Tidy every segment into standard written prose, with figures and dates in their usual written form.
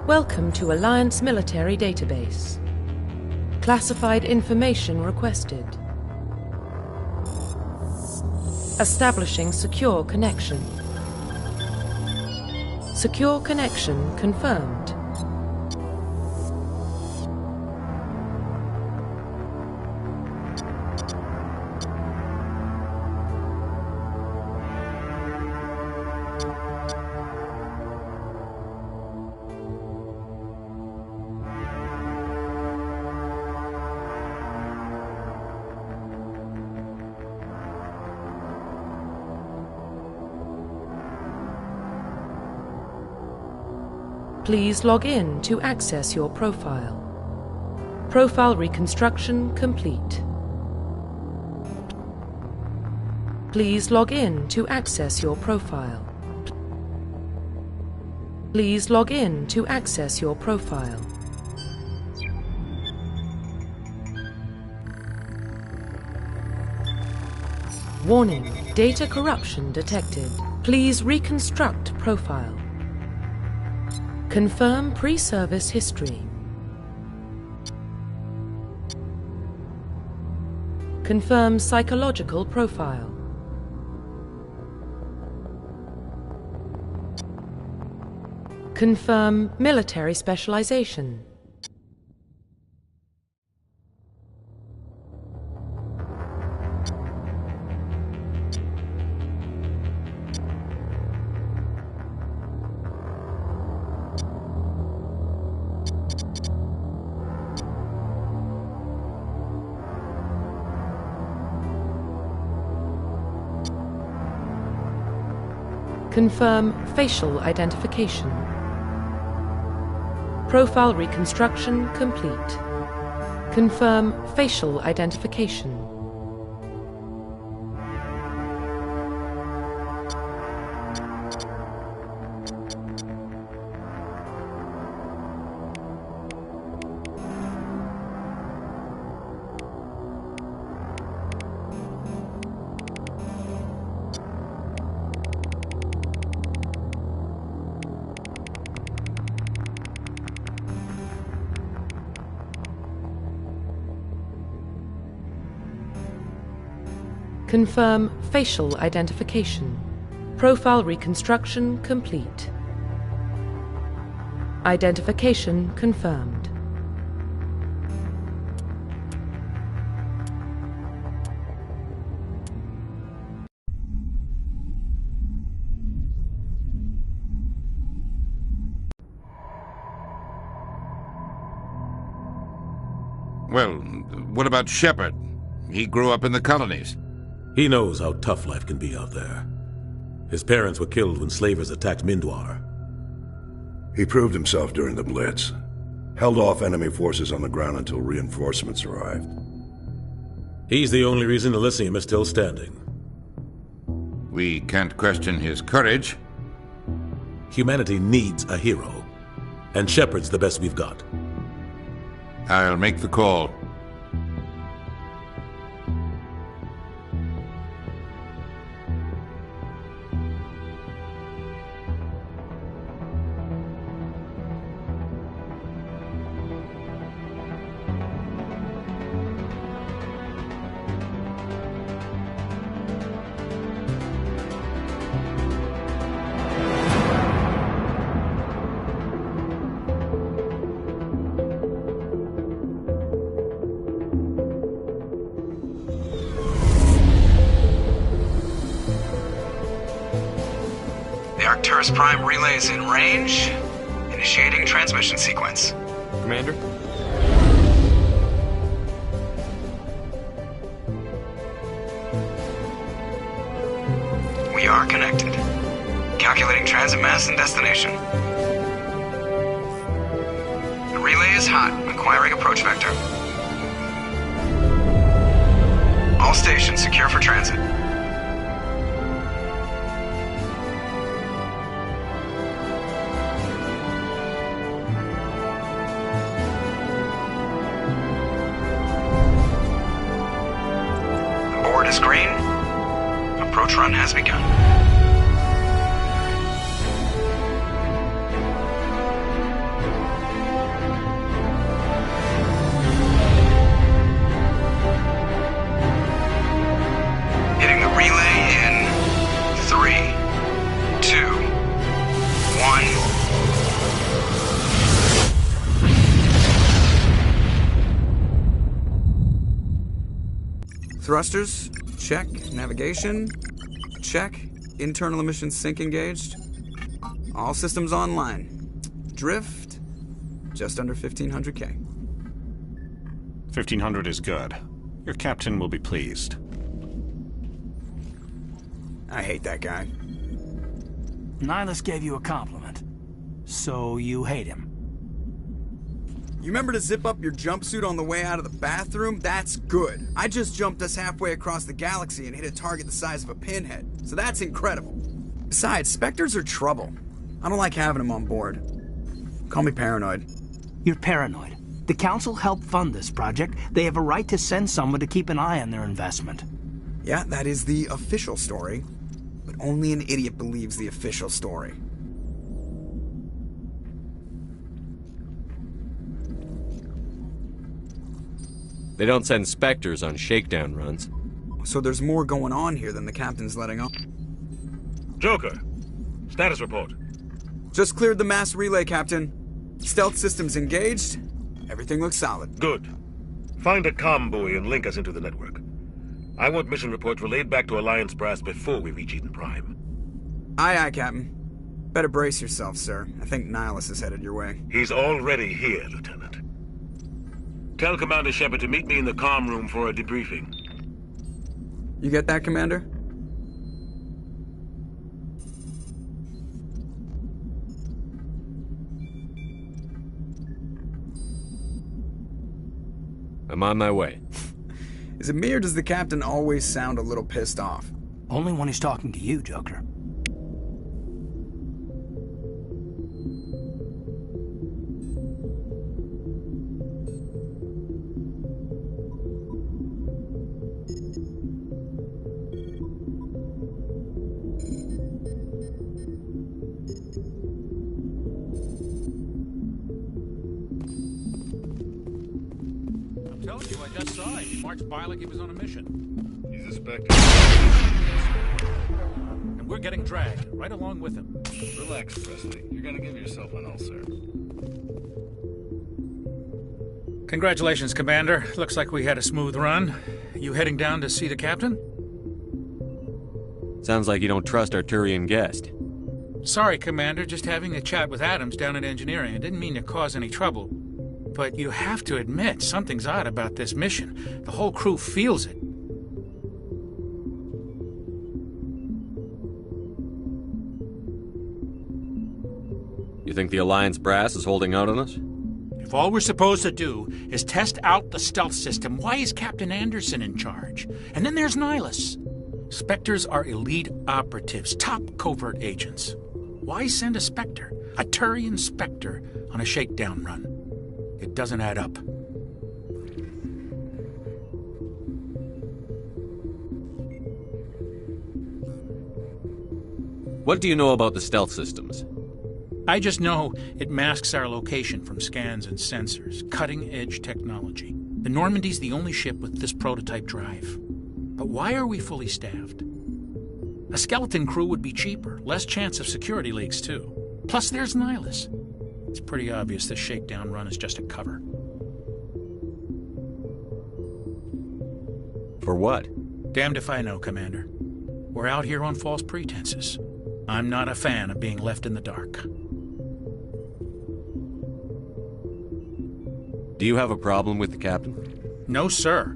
Welcome to Alliance Military Database. Classified information requested. Establishing secure connection. Secure connection confirmed. Please log in to access your profile. Profile reconstruction complete. Please log in to access your profile. Please log in to access your profile. Warning, data corruption detected. Please reconstruct profile. Confirm pre-service history. Confirm psychological profile. Confirm military specialization. Confirm facial identification. Profile reconstruction complete. Confirm facial identification. Confirm facial identification. Profile reconstruction complete. Identification confirmed. Well, what about Shepard? He grew up in the colonies. He knows how tough life can be out there. His parents were killed when slavers attacked Mindwar. He proved himself during the Blitz. Held off enemy forces on the ground until reinforcements arrived. He's the only reason Elysium is still standing. We can't question his courage. Humanity needs a hero, and Shepard's the best we've got. I'll make the call. Arcturus Prime relay is in range. Initiating transmission sequence. Commander? We are connected. Calculating transit mass and destination. The relay is hot. Acquiring approach vector. All stations secure for transit. Is green. Approach run has begun. Thrusters, check. Navigation, check. Internal emission sync engaged. All systems online. Drift, just under 1,500K. 1,500 is good. Your captain will be pleased. I hate that guy. Nihilus gave you a compliment. So you hate him. You remember to zip up your jumpsuit on the way out of the bathroom? That's good. I just jumped us halfway across the galaxy and hit a target the size of a pinhead. So that's incredible. Besides, Spectres are trouble. I don't like having them on board. Call me paranoid. You're paranoid. The Council helped fund this project. They have a right to send someone to keep an eye on their investment. Yeah, that is the official story. But only an idiot believes the official story. They don't send Spectres on shakedown runs. So there's more going on here than the captain's letting on. Joker, status report. Just cleared the mass relay, Captain. Stealth systems engaged. Everything looks solid. Good. Find a comm buoy and link us into the network. I want mission reports relayed back to Alliance Brass before we reach Eden Prime. Aye, aye, Captain. Better brace yourself, sir. I think Nihilus is headed your way. He's already here, Lieutenant. Tell Commander Shepard to meet me in the comm room for a debriefing. You get that, Commander? I'm on my way. Is it me or does the captain always sound a little pissed off? Only when he's talking to you, Joker. By like he was on a mission. He's a Spectre. And we're getting dragged right along with him. Relax, Presley. You're gonna give yourself an ulcer. Congratulations, Commander. Looks like we had a smooth run. You heading down to see the captain? Sounds like you don't trust our Turian guest. Sorry, Commander. Just having a chat with Adams down at engineering. I didn't mean to cause any trouble. But you have to admit, something's odd about this mission. The whole crew feels it. You think the Alliance Brass is holding out on us? If all we're supposed to do is test out the stealth system, why is Captain Anderson in charge? And then there's Nihilus. Spectres are elite operatives, top covert agents. Why send a Spectre, a Turian Spectre, on a shakedown run? It doesn't add up. What do you know about the stealth systems? I just know it masks our location from scans and sensors. Cutting-edge technology. The Normandy's the only ship with this prototype drive. But why are we fully staffed? A skeleton crew would be cheaper. Less chance of security leaks, too. Plus, there's Nihilus. It's pretty obvious this shakedown run is just a cover. For what? Damned if I know, Commander. We're out here on false pretenses. I'm not a fan of being left in the dark. Do you have a problem with the captain? No, sir.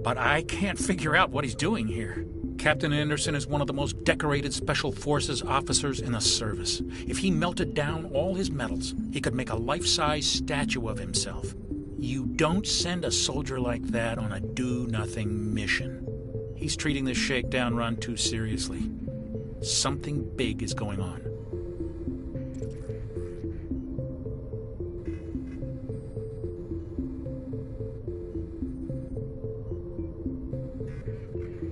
But I can't figure out what he's doing here. Captain Anderson is one of the most decorated Special Forces officers in the service. If he melted down all his medals, he could make a life-size statue of himself. You don't send a soldier like that on a do-nothing mission. He's treating this shakedown run too seriously. Something big is going on.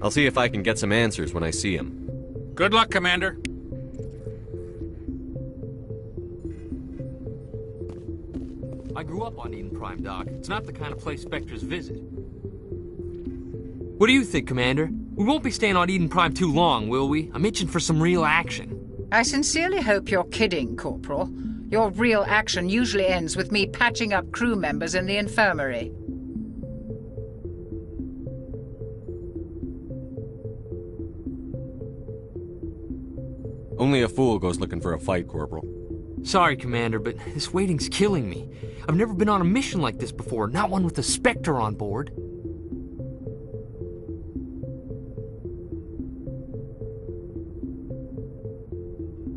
I'll see if I can get some answers when I see him. Good luck, Commander. I grew up on Eden Prime, Doc. It's not the kind of place Spectres visit. What do you think, Commander? We won't be staying on Eden Prime too long, will we? I'm itching for some real action. I sincerely hope you're kidding, Corporal. Your real action usually ends with me patching up crew members in the infirmary. Only a fool goes looking for a fight, Corporal. Sorry, Commander, but this waiting's killing me. I've never been on a mission like this before, not one with a Spectre on board.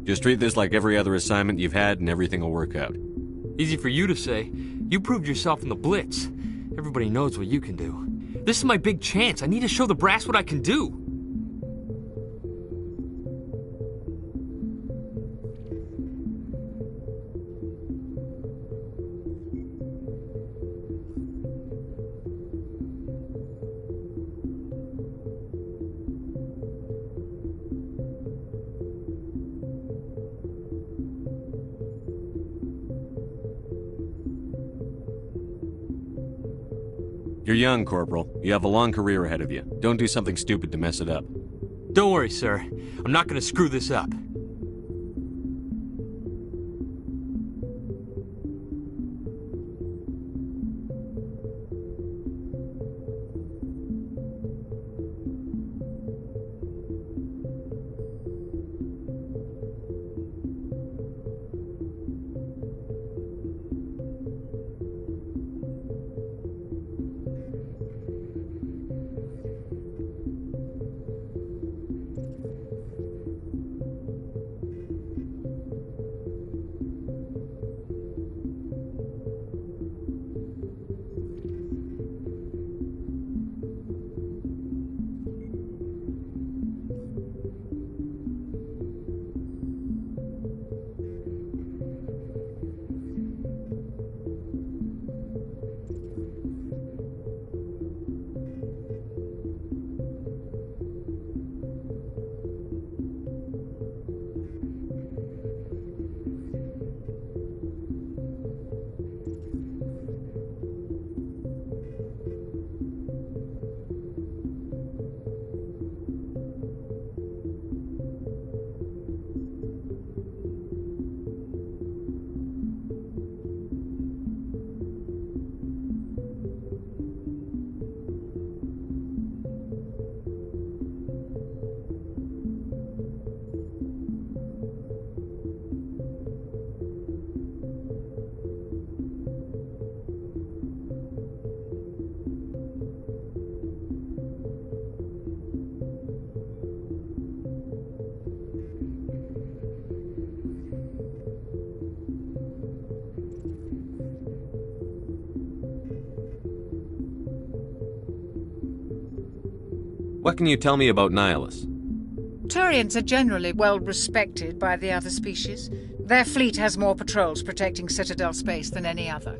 Just treat this like every other assignment you've had and everything will work out. Easy for you to say. You proved yourself in the Blitz. Everybody knows what you can do. This is my big chance. I need to show the brass what I can do. You're young, Corporal. You have a long career ahead of you. Don't do something stupid to mess it up. Don't worry, sir. I'm not gonna screw this up. What can you tell me about Nihilus? Turians are generally well respected by the other species. Their fleet has more patrols protecting Citadel space than any other.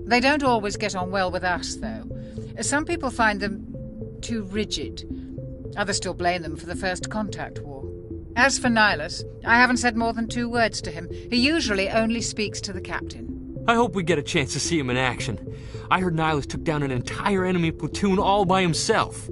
They don't always get on well with us, though. Some people find them too rigid. Others still blame them for the First Contact War. As for Nihilus, I haven't said more than 2 words to him. He usually only speaks to the captain. I hope we get a chance to see him in action. I heard Nihilus took down an entire enemy platoon all by himself.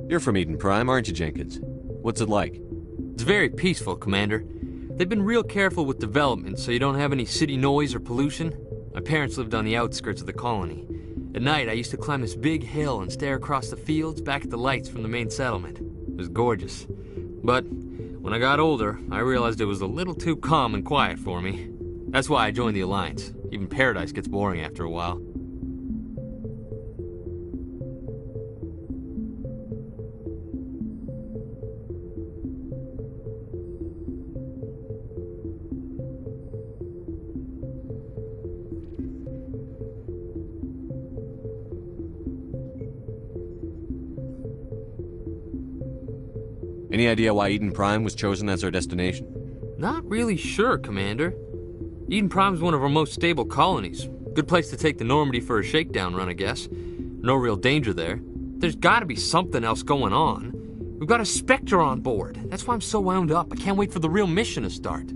You're from Eden Prime, aren't you, Jenkins? What's it like? It's very peaceful, Commander. They've been real careful with development, so you don't have any city noise or pollution. My parents lived on the outskirts of the colony. At night, I used to climb this big hill and stare across the fields back at the lights from the main settlement. It was gorgeous. But when I got older, I realized it was a little too calm and quiet for me. That's why I joined the Alliance. Even Paradise gets boring after a while. Any idea why Eden Prime was chosen as our destination? Not really sure, Commander. Eden Prime's one of our most stable colonies. Good place to take the Normandy for a shakedown run, I guess. No real danger there. There's gotta be something else going on. We've got a Spectre on board. That's why I'm so wound up. I can't wait for the real mission to start.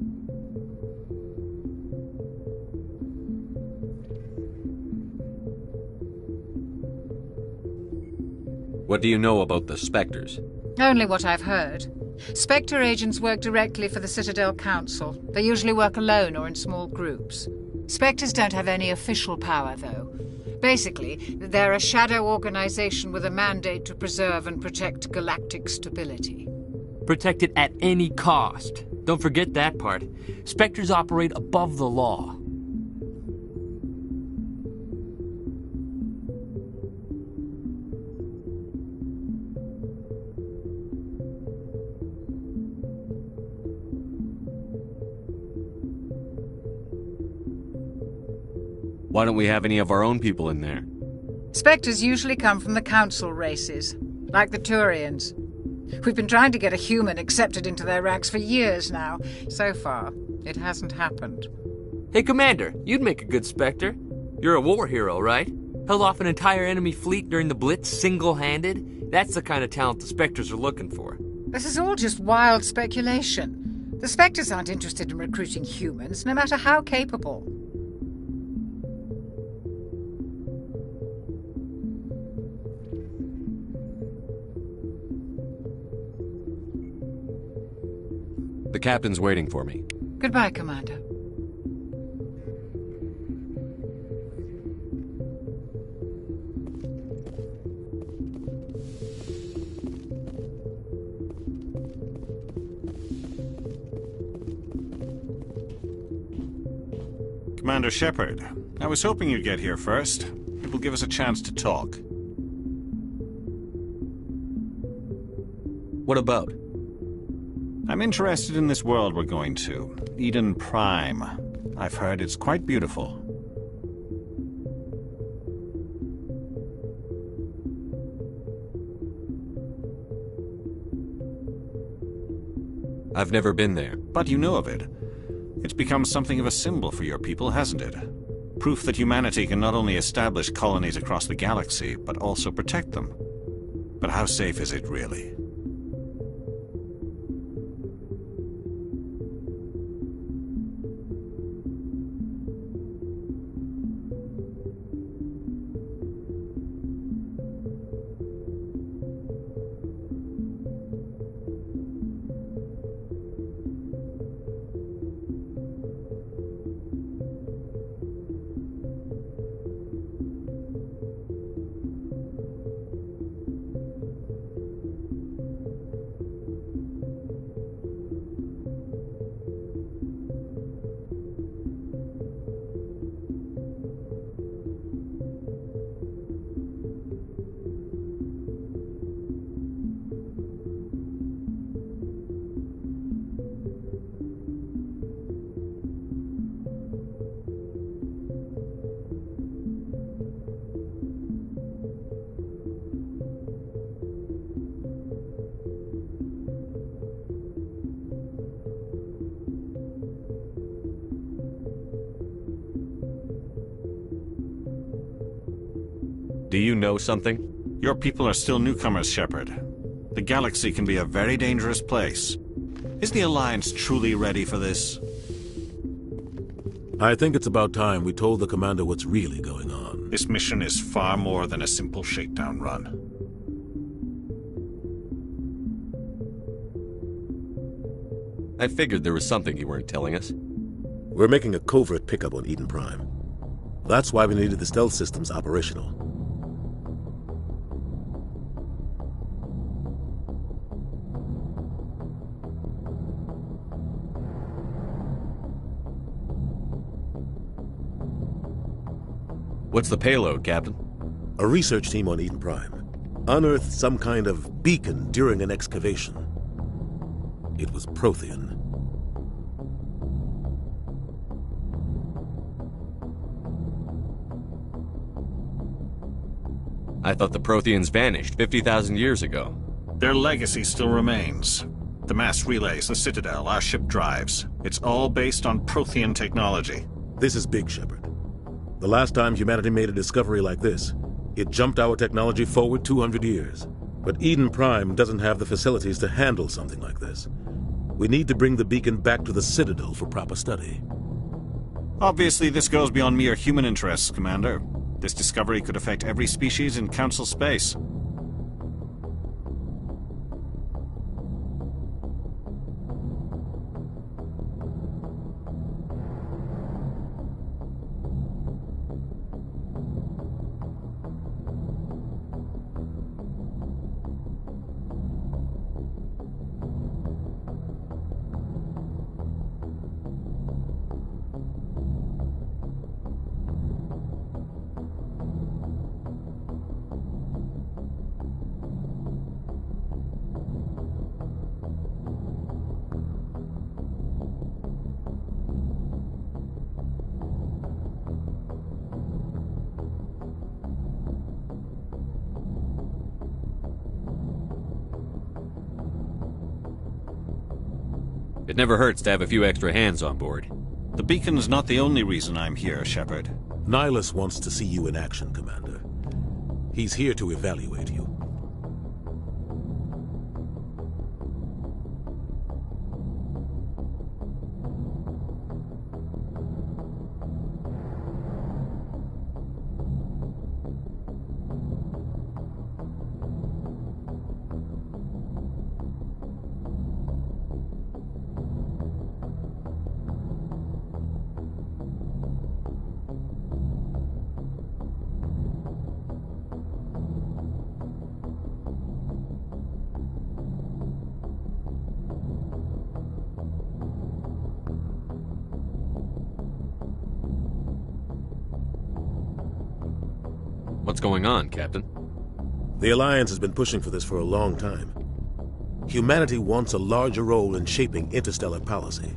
What do you know about the Spectres? Only what I've heard. Spectre agents work directly for the Citadel Council. They usually work alone or in small groups. Spectres don't have any official power, though. Basically, they're a shadow organization with a mandate to preserve and protect galactic stability. Protect it at any cost. Don't forget that part. Spectres operate above the law. Why don't we have any of our own people in there? Spectres usually come from the Council races, like the Turians. We've been trying to get a human accepted into their ranks for years now. So far, it hasn't happened. Hey, Commander, you'd make a good Spectre. You're a war hero, right? Held off an entire enemy fleet during the Blitz single-handed? That's the kind of talent the Spectres are looking for. This is all just wild speculation. The Spectres aren't interested in recruiting humans, no matter how capable. The captain's waiting for me. Goodbye, Commander. Commander Shepard, I was hoping you'd get here first. It will give us a chance to talk. What about? I'm interested in this world we're going to, Eden Prime. I've heard it's quite beautiful. I've never been there. But you know of it. It's become something of a symbol for your people, hasn't it? Proof that humanity can not only establish colonies across the galaxy, but also protect them. But how safe is it, really? Do you know something? Your people are still newcomers, Shepard. The galaxy can be a very dangerous place. Is the Alliance truly ready for this? I think it's about time we told the Commander what's really going on. This mission is far more than a simple shakedown run. I figured there was something you weren't telling us. We're making a covert pickup on Eden Prime. That's why we needed the stealth systems operational. What's the payload, Captain? A research team on Eden Prime unearthed some kind of beacon during an excavation. It was Prothean. I thought the Protheans vanished 50,000 years ago. Their legacy still remains. The mass relays, the Citadel, our ship drives. It's all based on Prothean technology. This is big, Shepard. The last time humanity made a discovery like this, it jumped our technology forward 200 years. But Eden Prime doesn't have the facilities to handle something like this. We need to bring the beacon back to the Citadel for proper study. Obviously, this goes beyond mere human interests, Commander. This discovery could affect every species in Council space. It never hurts to have a few extra hands on board. The beacon's not the only reason I'm here, Shepard. Nihilus wants to see you in action, Commander. He's here to evaluate you. What's going on, Captain? The Alliance has been pushing for this for a long time. Humanity wants a larger role in shaping interstellar policy.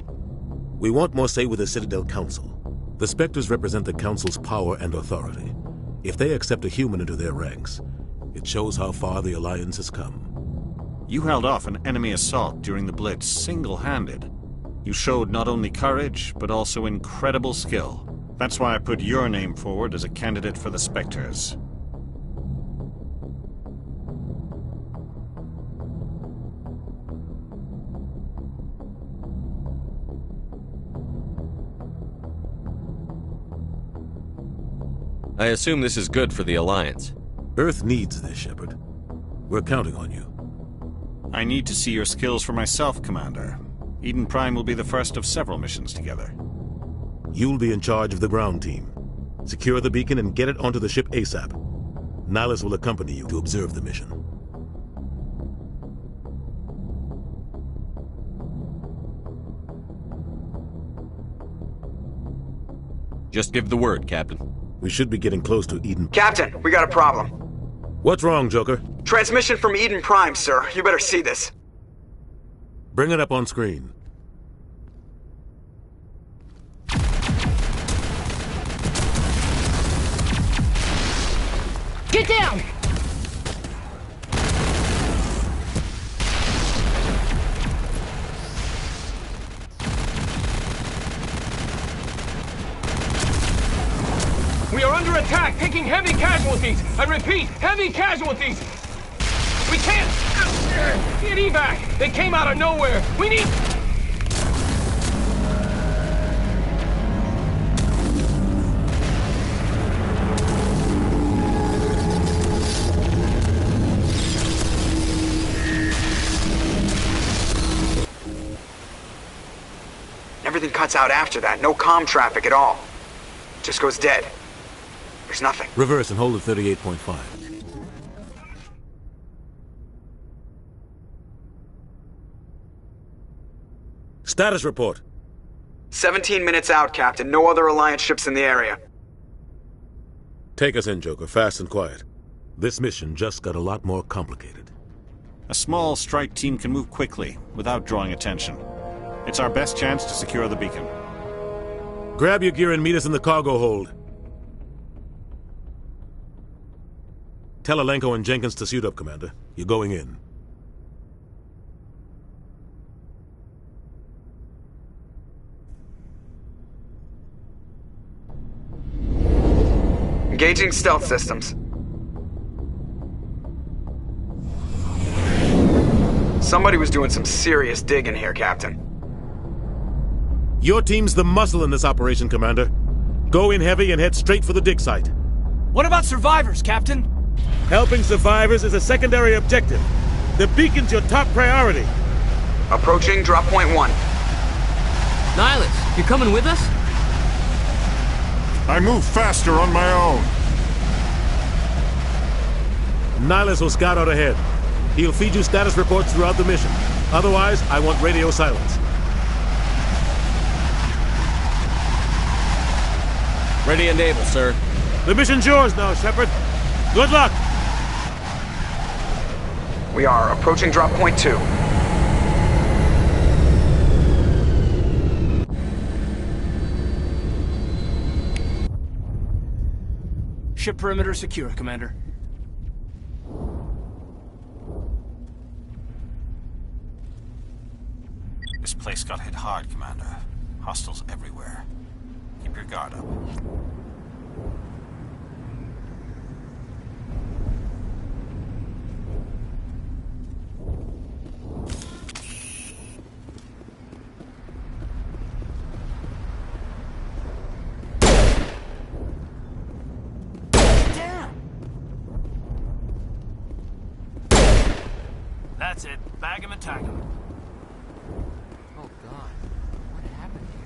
We want more say with the Citadel Council. The Spectres represent the Council's power and authority. If they accept a human into their ranks, it shows how far the Alliance has come. You held off an enemy assault during the Blitz single-handed. You showed not only courage, but also incredible skill. That's why I put your name forward as a candidate for the Spectres. I assume this is good for the Alliance. Earth needs this, Shepard. We're counting on you. I need to see your skills for myself, Commander. Eden Prime will be the first of several missions together. You'll be in charge of the ground team. Secure the beacon and get it onto the ship ASAP. Nihilus will accompany you to observe the mission. Just give the word, Captain. We should be getting close to Eden. Captain, we got a problem. What's wrong, Joker? Transmission from Eden Prime, sir. You better see this. Bring it up on screen. Get down! We are under attack, taking heavy casualties. I repeat, heavy casualties. We can't get evac. They came out of nowhere. We need... Everything cuts out after that. No comm traffic at all. Just goes dead. There's nothing. Reverse and hold at 38.5. Status report. 17 minutes out, Captain. No other Alliance ships in the area. Take us in, Joker, fast and quiet. This mission just got a lot more complicated. A small strike team can move quickly, without drawing attention. It's our best chance to secure the beacon. Grab your gear and meet us in the cargo hold. Tell Alenko and Jenkins to suit up, Commander. You're going in. Engaging stealth systems. Somebody was doing some serious digging here, Captain. Your team's the muscle in this operation, Commander. Go in heavy and head straight for the dig site. What about survivors, Captain? Helping survivors is a secondary objective. The beacon's your top priority. Approaching drop point 1. Nihilus, you coming with us? I move faster on my own. Nihilus will scout out ahead. He'll feed you status reports throughout the mission. Otherwise, I want radio silence. Ready and able, sir. The mission's yours now, Shepard. Good luck! We are approaching drop point 2. Ship perimeter secure, Commander. This place got hit hard, Commander. Hostiles everywhere. Keep your guard up. That's it. Bag him and tag him. Oh, God. What happened here?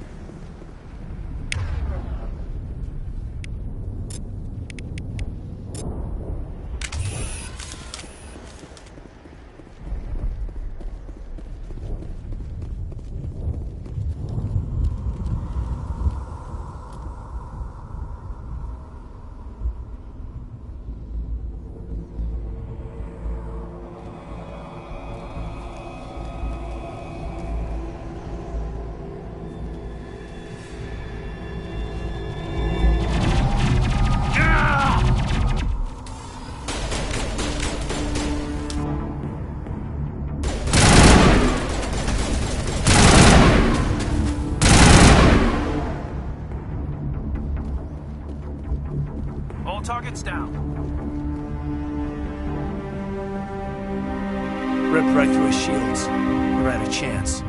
All targets down. Ripped right through his shields. Never had a chance.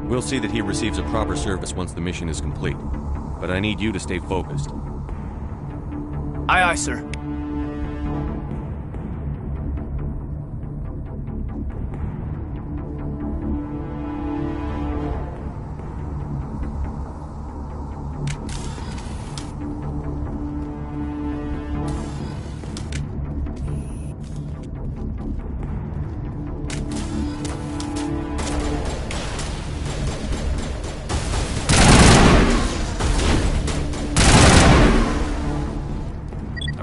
We'll see that he receives a proper service once the mission is complete. But I need you to stay focused. Aye, aye, sir.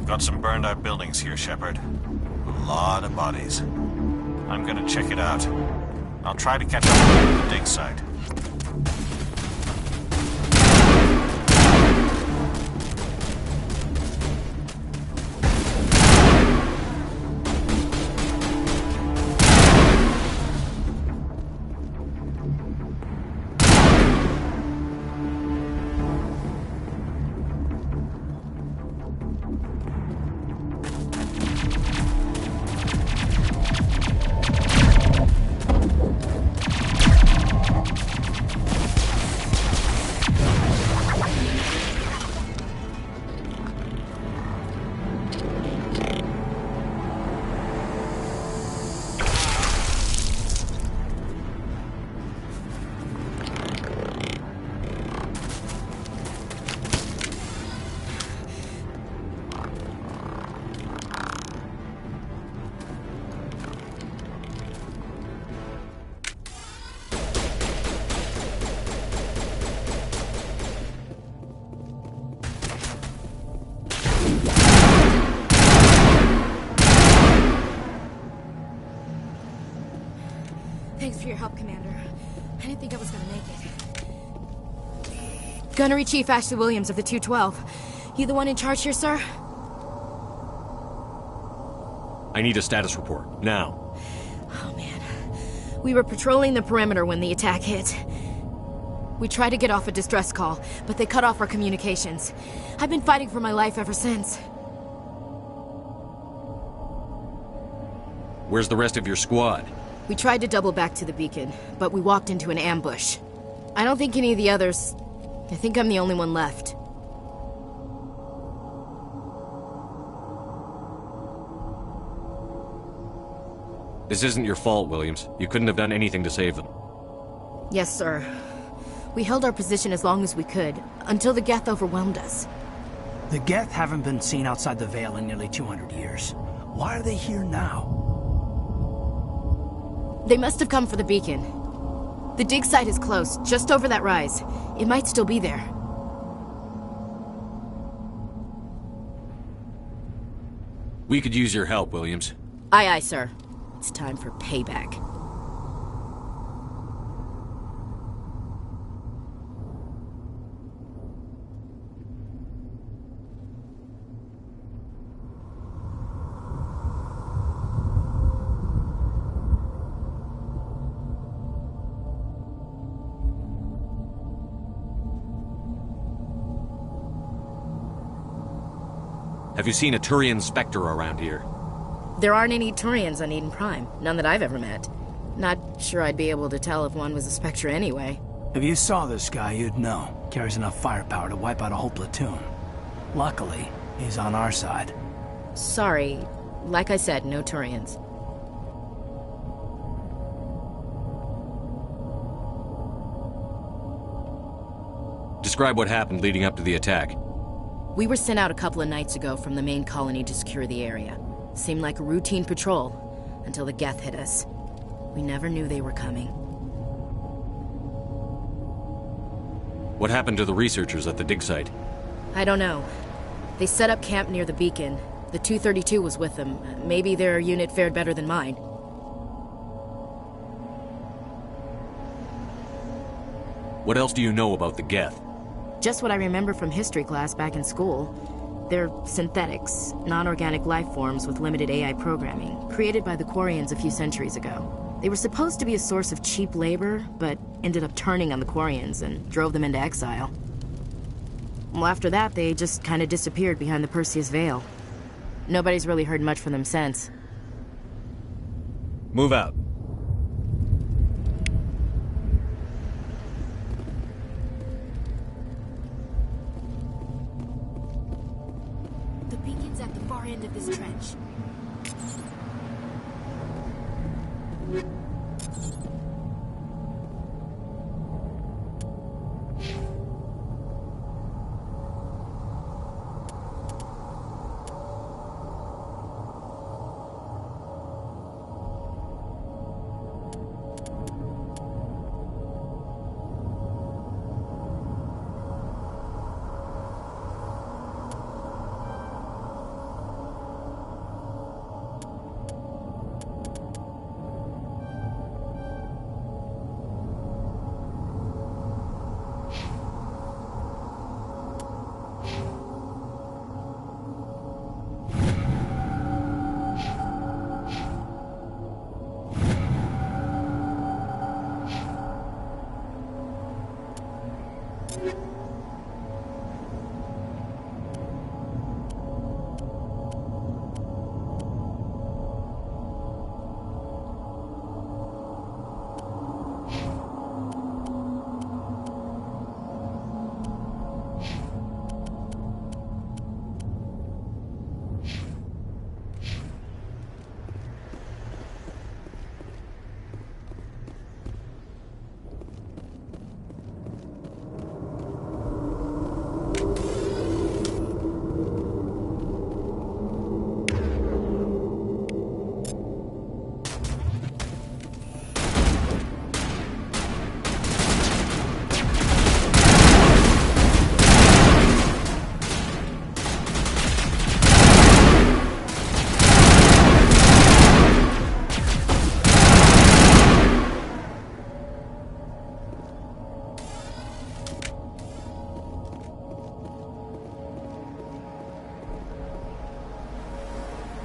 Got some burned out buildings here, Shepard. A lot of bodies. I'm gonna check it out. I'll try to catch up at the dig site. Thanks for your help, Commander. I didn't think I was gonna make it. Gunnery Chief Ashley Williams of the 212. You the one in charge here, sir? I need a status report, now. Oh, man. We were patrolling the perimeter when the attack hit. We tried to get off a distress call, but they cut off our communications. I've been fighting for my life ever since. Where's the rest of your squad? We tried to double back to the beacon, but we walked into an ambush. I don't think any of the others... I think I'm the only one left. This isn't your fault, Williams. You couldn't have done anything to save them. Yes, sir. We held our position as long as we could, until the Geth overwhelmed us. The Geth haven't been seen outside the Veil in nearly 200 years. Why are they here now? They must have come for the beacon. The dig site is close, just over that rise. It might still be there. We could use your help, Williams. Aye, aye, sir. It's time for payback. Have you seen a Turian Spectre around here? There aren't any Turians on Eden Prime. None that I've ever met. Not sure I'd be able to tell if one was a Spectre anyway. If you saw this guy, you'd know. Carries enough firepower to wipe out a whole platoon. Luckily, he's on our side. Sorry. Like I said, no Turians. Describe what happened leading up to the attack. We were sent out a couple of nights ago from the main colony to secure the area. Seemed like a routine patrol, until the Geth hit us. We never knew they were coming. What happened to the researchers at the dig site? I don't know. They set up camp near the beacon. The 232 was with them. Maybe their unit fared better than mine. What else do you know about the Geth? Just what I remember from history class back in school. They're synthetics, non-organic life forms with limited AI programming, created by the Quarians a few centuries ago. They were supposed to be a source of cheap labor, but ended up turning on the Quarians and drove them into exile. Well, after that, they just kind of disappeared behind the Perseus Veil. Nobody's really heard much from them since. Move out. The beacon's at the far end of this trench.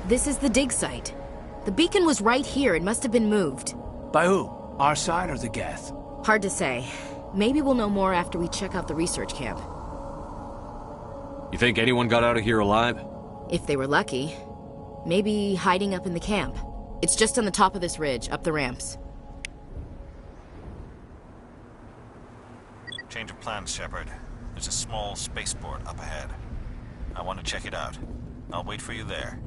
This is the dig site. The beacon was right here. It must have been moved. By who? Our side or the Geth? Hard to say. Maybe we'll know more after we check out the research camp. You think anyone got out of here alive? If they were lucky. Maybe hiding up in the camp. It's just on the top of this ridge, up the ramps. Change of plans, Shepard. There's a small spaceport up ahead. I want to check it out. I'll wait for you there.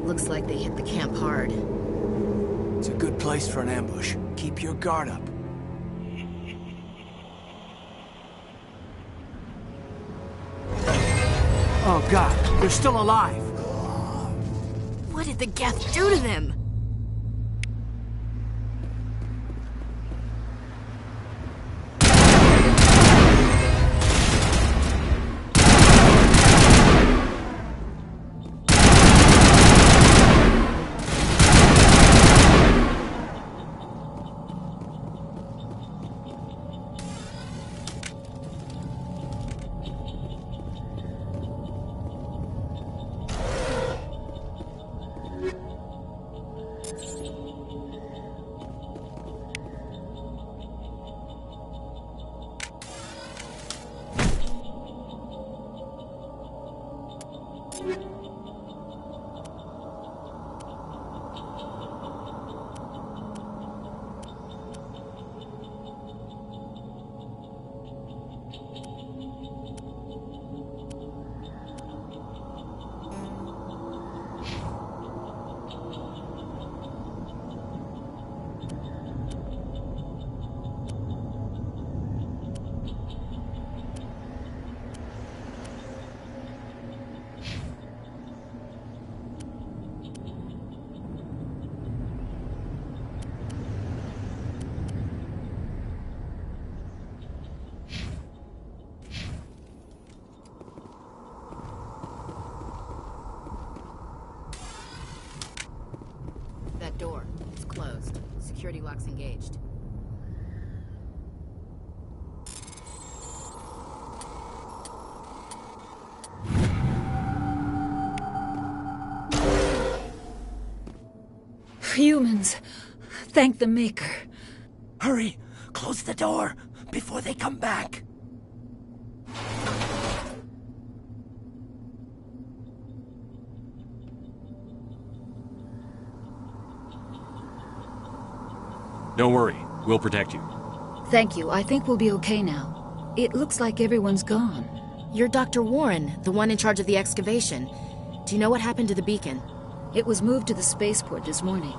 Looks like they hit the camp hard. It's a good place for an ambush. Keep your guard up. Oh god, they're still alive! What did the Geth do to them? That door. It's closed. Security lock's engaged. Humans. Thank the Maker. Hurry! Close the door before they come back! Don't worry. We'll protect you. Thank you. I think we'll be okay now. It looks like everyone's gone. You're Dr. Warren, the one in charge of the excavation. Do you know what happened to the beacon? It was moved to the spaceport this morning.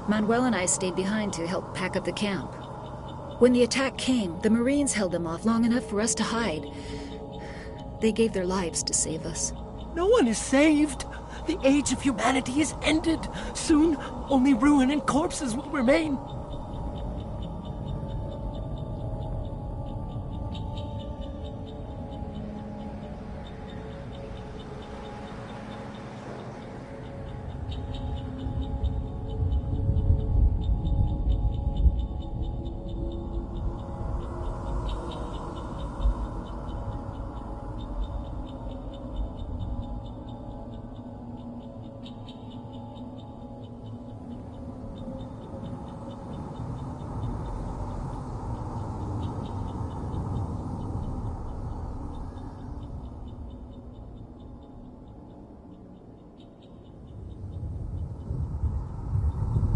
Manuel and I stayed behind to help pack up the camp. When the attack came, the Marines held them off long enough for us to hide. They gave their lives to save us. No one is saved! The age of humanity is ended! Soon, only ruin and corpses will remain!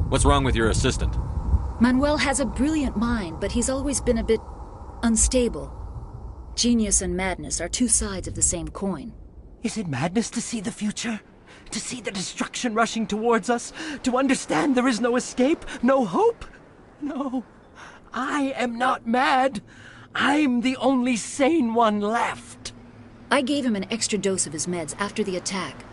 What's wrong with your assistant? Manuel has a brilliant mind, but he's always been a bit unstable. Genius and madness are two sides of the same coin. Is it madness to see the future? To see the destruction rushing towards us? To understand there is no escape? No hope? No. I am not mad. I'm the only sane one left. I gave him an extra dose of his meds after the attack.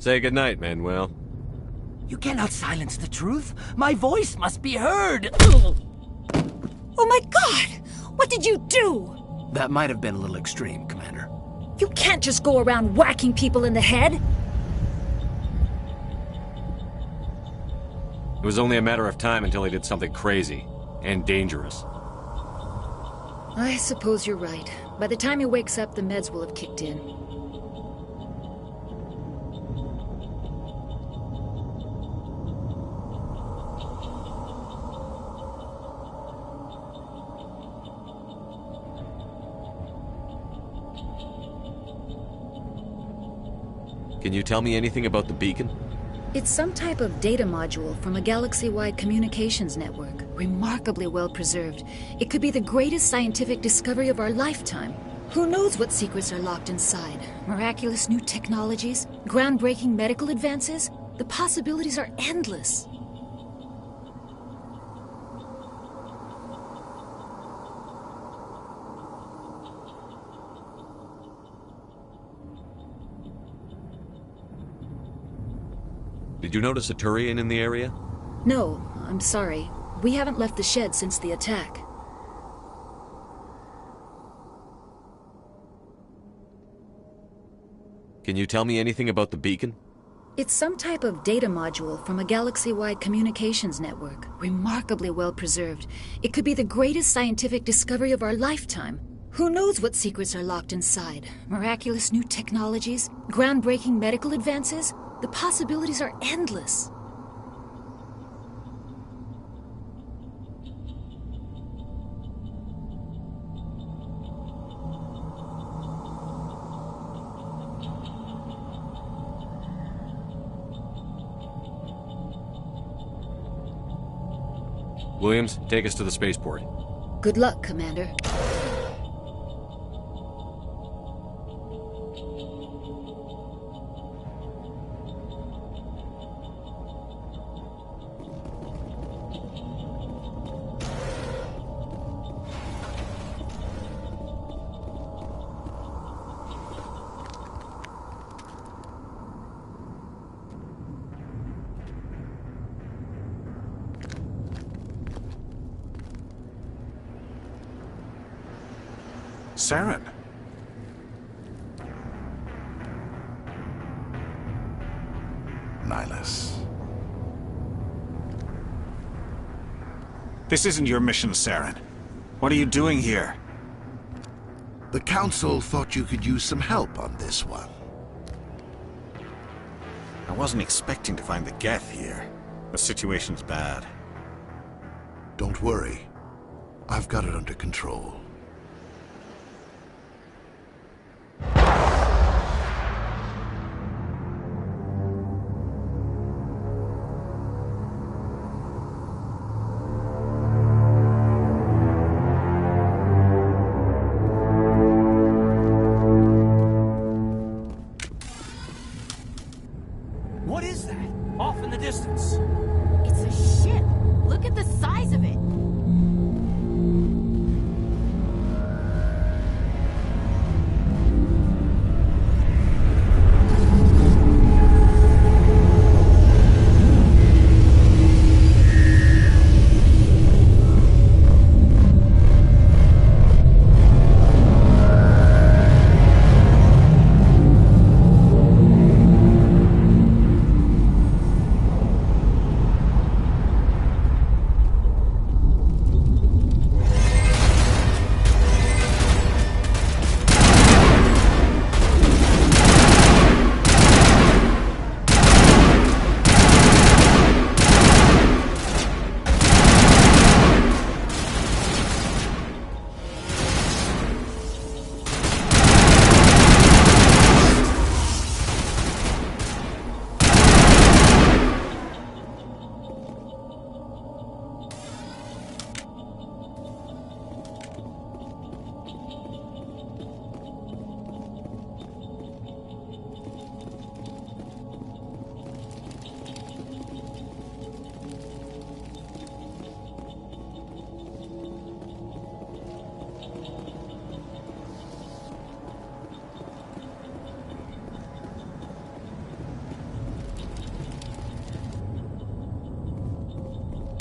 Say goodnight, Manuel. You cannot silence the truth. My voice must be heard. Oh my God! What did you do? That might have been a little extreme, Commander. You can't just go around whacking people in the head. It was only a matter of time until he did something crazy and dangerous. I suppose you're right. By the time he wakes up, the meds will have kicked in. Can you tell me anything about the beacon? It's some type of data module from a galaxy-wide communications network. Remarkably well preserved. It could be the greatest scientific discovery of our lifetime. Who knows what secrets are locked inside? Miraculous new technologies? Groundbreaking medical advances? The possibilities are endless. Did you notice a Turian in the area? No, I'm sorry. We haven't left the shed since the attack. Can you tell me anything about the beacon? It's some type of data module from a galaxy-wide communications network. Remarkably well preserved. It could be the greatest scientific discovery of our lifetime. Who knows what secrets are locked inside? Miraculous new technologies? Groundbreaking medical advances? The possibilities are endless. Williams, take us to the spaceport. Good luck, Commander. Saren. Nihilus. This isn't your mission, Saren. What are you doing here? The Council thought you could use some help on this one. I wasn't expecting to find the Geth here. The situation's bad. Don't worry. I've got it under control. What is that? Off in the distance. It's a ship. Look at the size of it.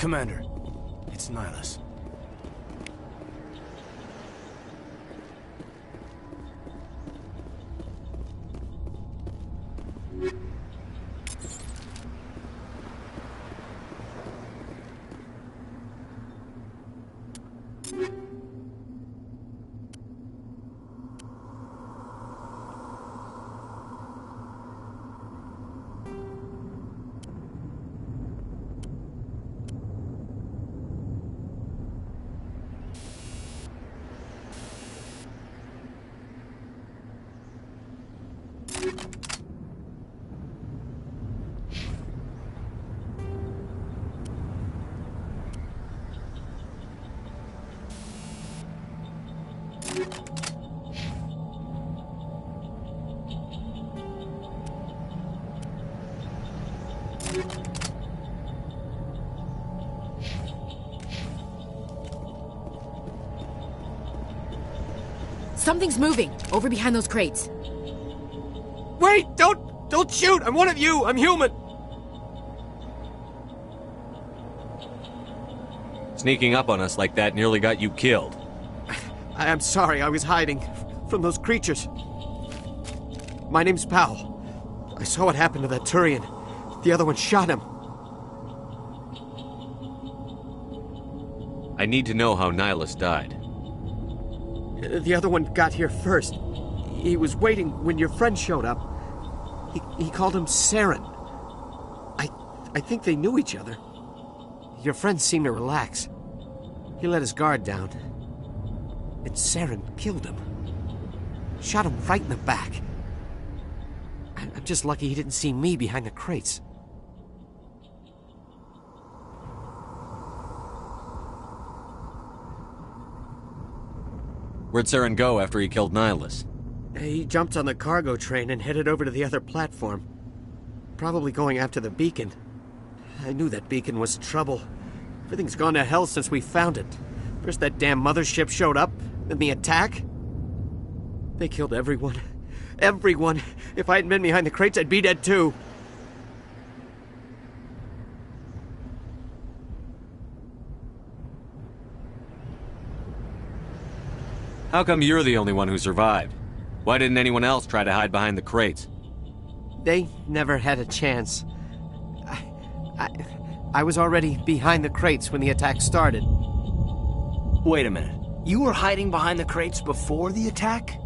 Commander. It's Nihilus. Something's moving, over behind those crates. Wait! Don't shoot! I'm one of you! I'm human! Sneaking up on us like that nearly got you killed. I'm sorry, I was hiding from those creatures. My name's Powell. I saw what happened to that Turian. The other one shot him. I need to know how Nihilus died. The other one got here first. He was waiting when your friend showed up. He called him Saren. I think they knew each other. Your friend seemed to relax. He let his guard down. And Saren killed him. Shot him right in the back. I'm just lucky he didn't see me behind the crates. Where'd Saren go after he killed Nihilus? He jumped on the cargo train and headed over to the other platform. Probably going after the beacon. I knew that beacon was trouble. Everything's gone to hell since we found it. First that damn mothership showed up, then the attack. They killed everyone. Everyone! If I hadn't been behind the crates, I'd be dead too. How come you're the only one who survived? Why didn't anyone else try to hide behind the crates? They never had a chance. I was already behind the crates when the attack started. Wait a minute. You were hiding behind the crates before the attack?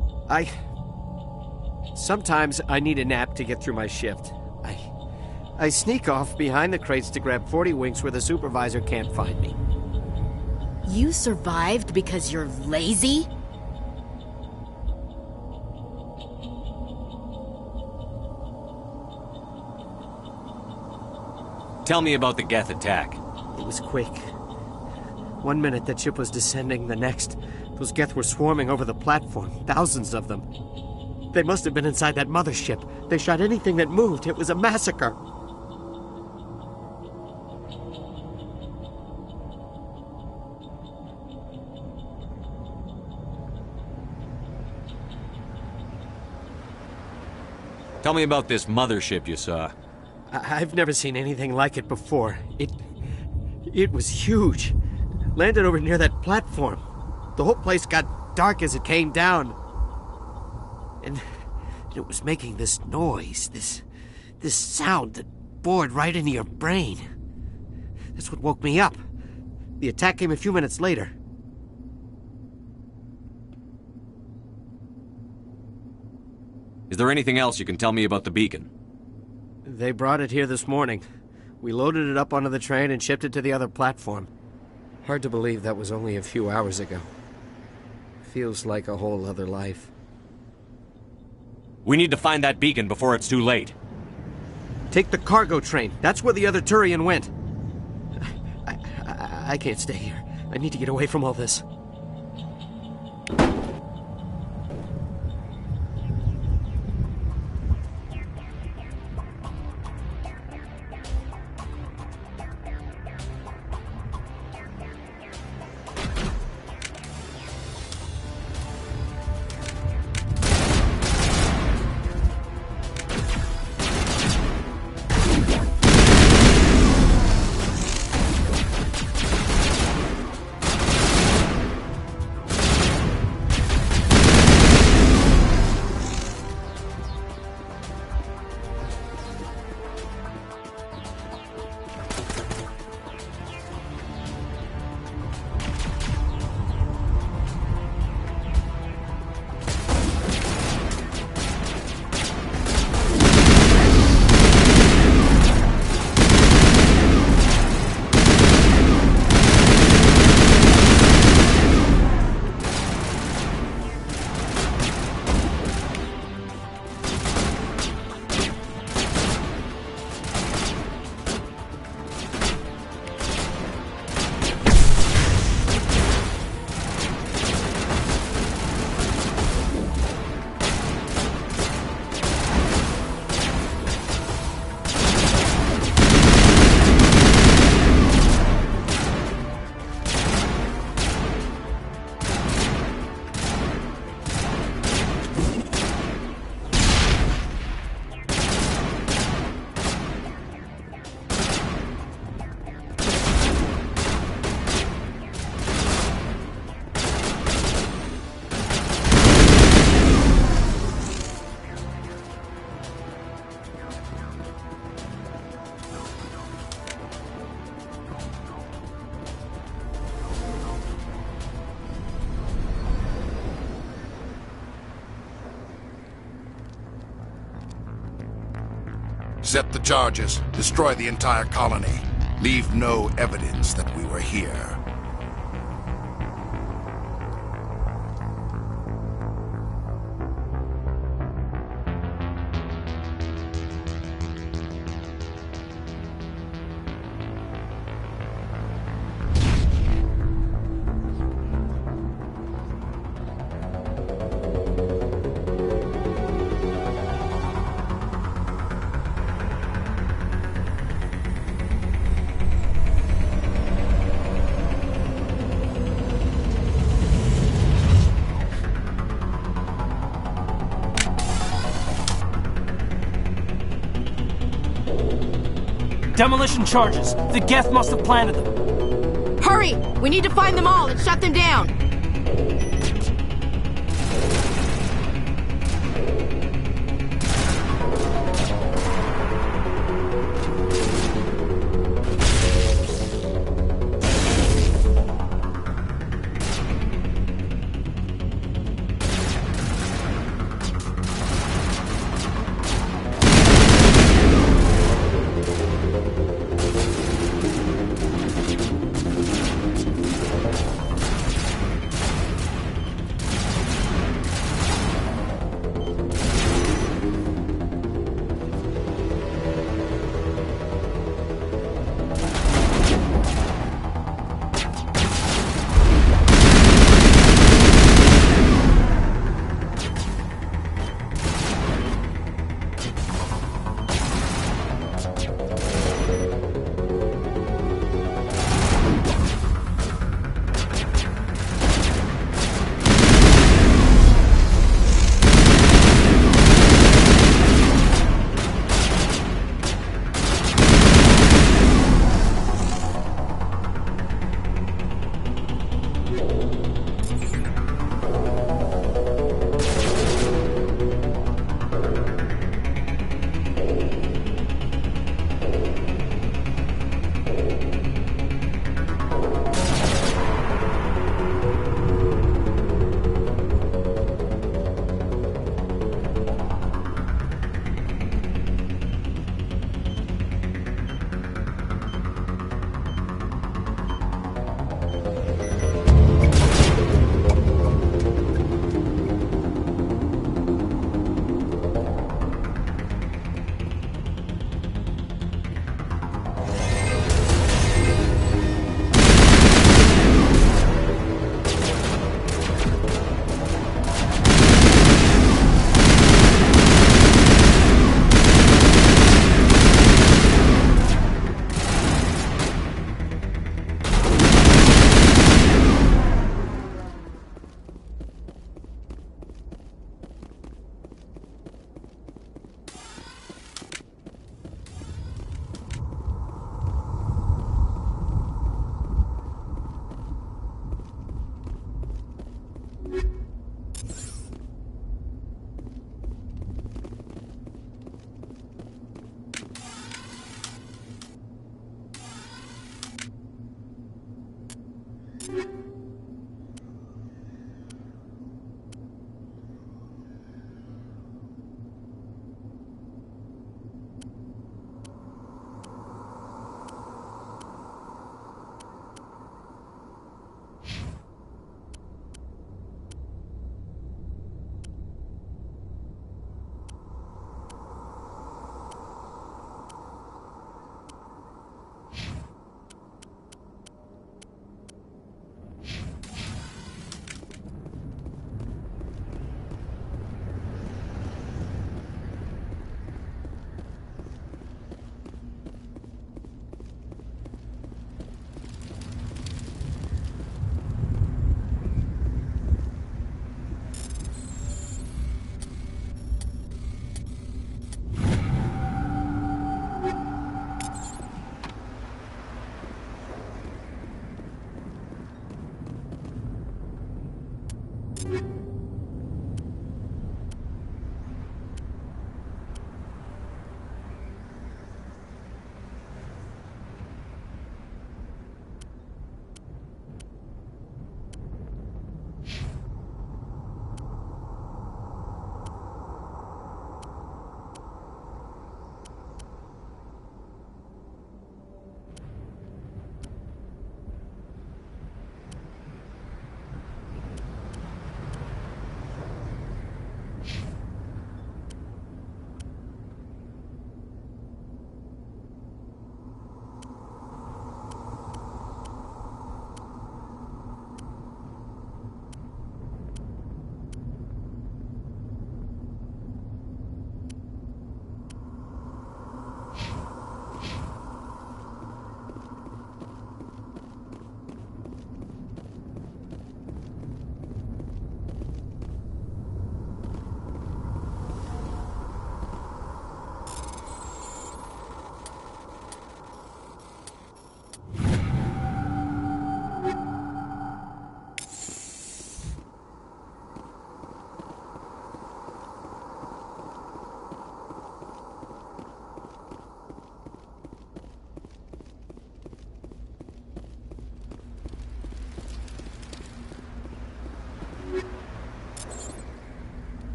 Sometimes I need a nap to get through my shift. I sneak off behind the crates to grab 40 winks where the supervisor can't find me. You survived because you're lazy? Tell me about the Geth attack. It was quick. 1 minute that ship was descending, the next, those Geth were swarming over the platform, thousands of them. They must have been inside that mothership. They shot anything that moved. It was a massacre. Tell me about this mothership you saw. I've never seen anything like it before. It was huge. Landed over near that platform. The whole place got dark as it came down. And it was making this noise, this sound that bored right into your brain. That's what woke me up. The attack came a few minutes later. Is there anything else you can tell me about the beacon? They brought it here this morning. We loaded it up onto the train and shipped it to the other platform. Hard to believe that was only a few hours ago. Feels like a whole other life. We need to find that beacon before it's too late. Take the cargo train. That's where the other Turian went. I can't stay here. I need to get away from all this. Accept the charges. Destroy the entire colony. Leave no evidence that we were here. Demolition charges. The Geth must have planted them. Hurry! We need to find them all and shut them down!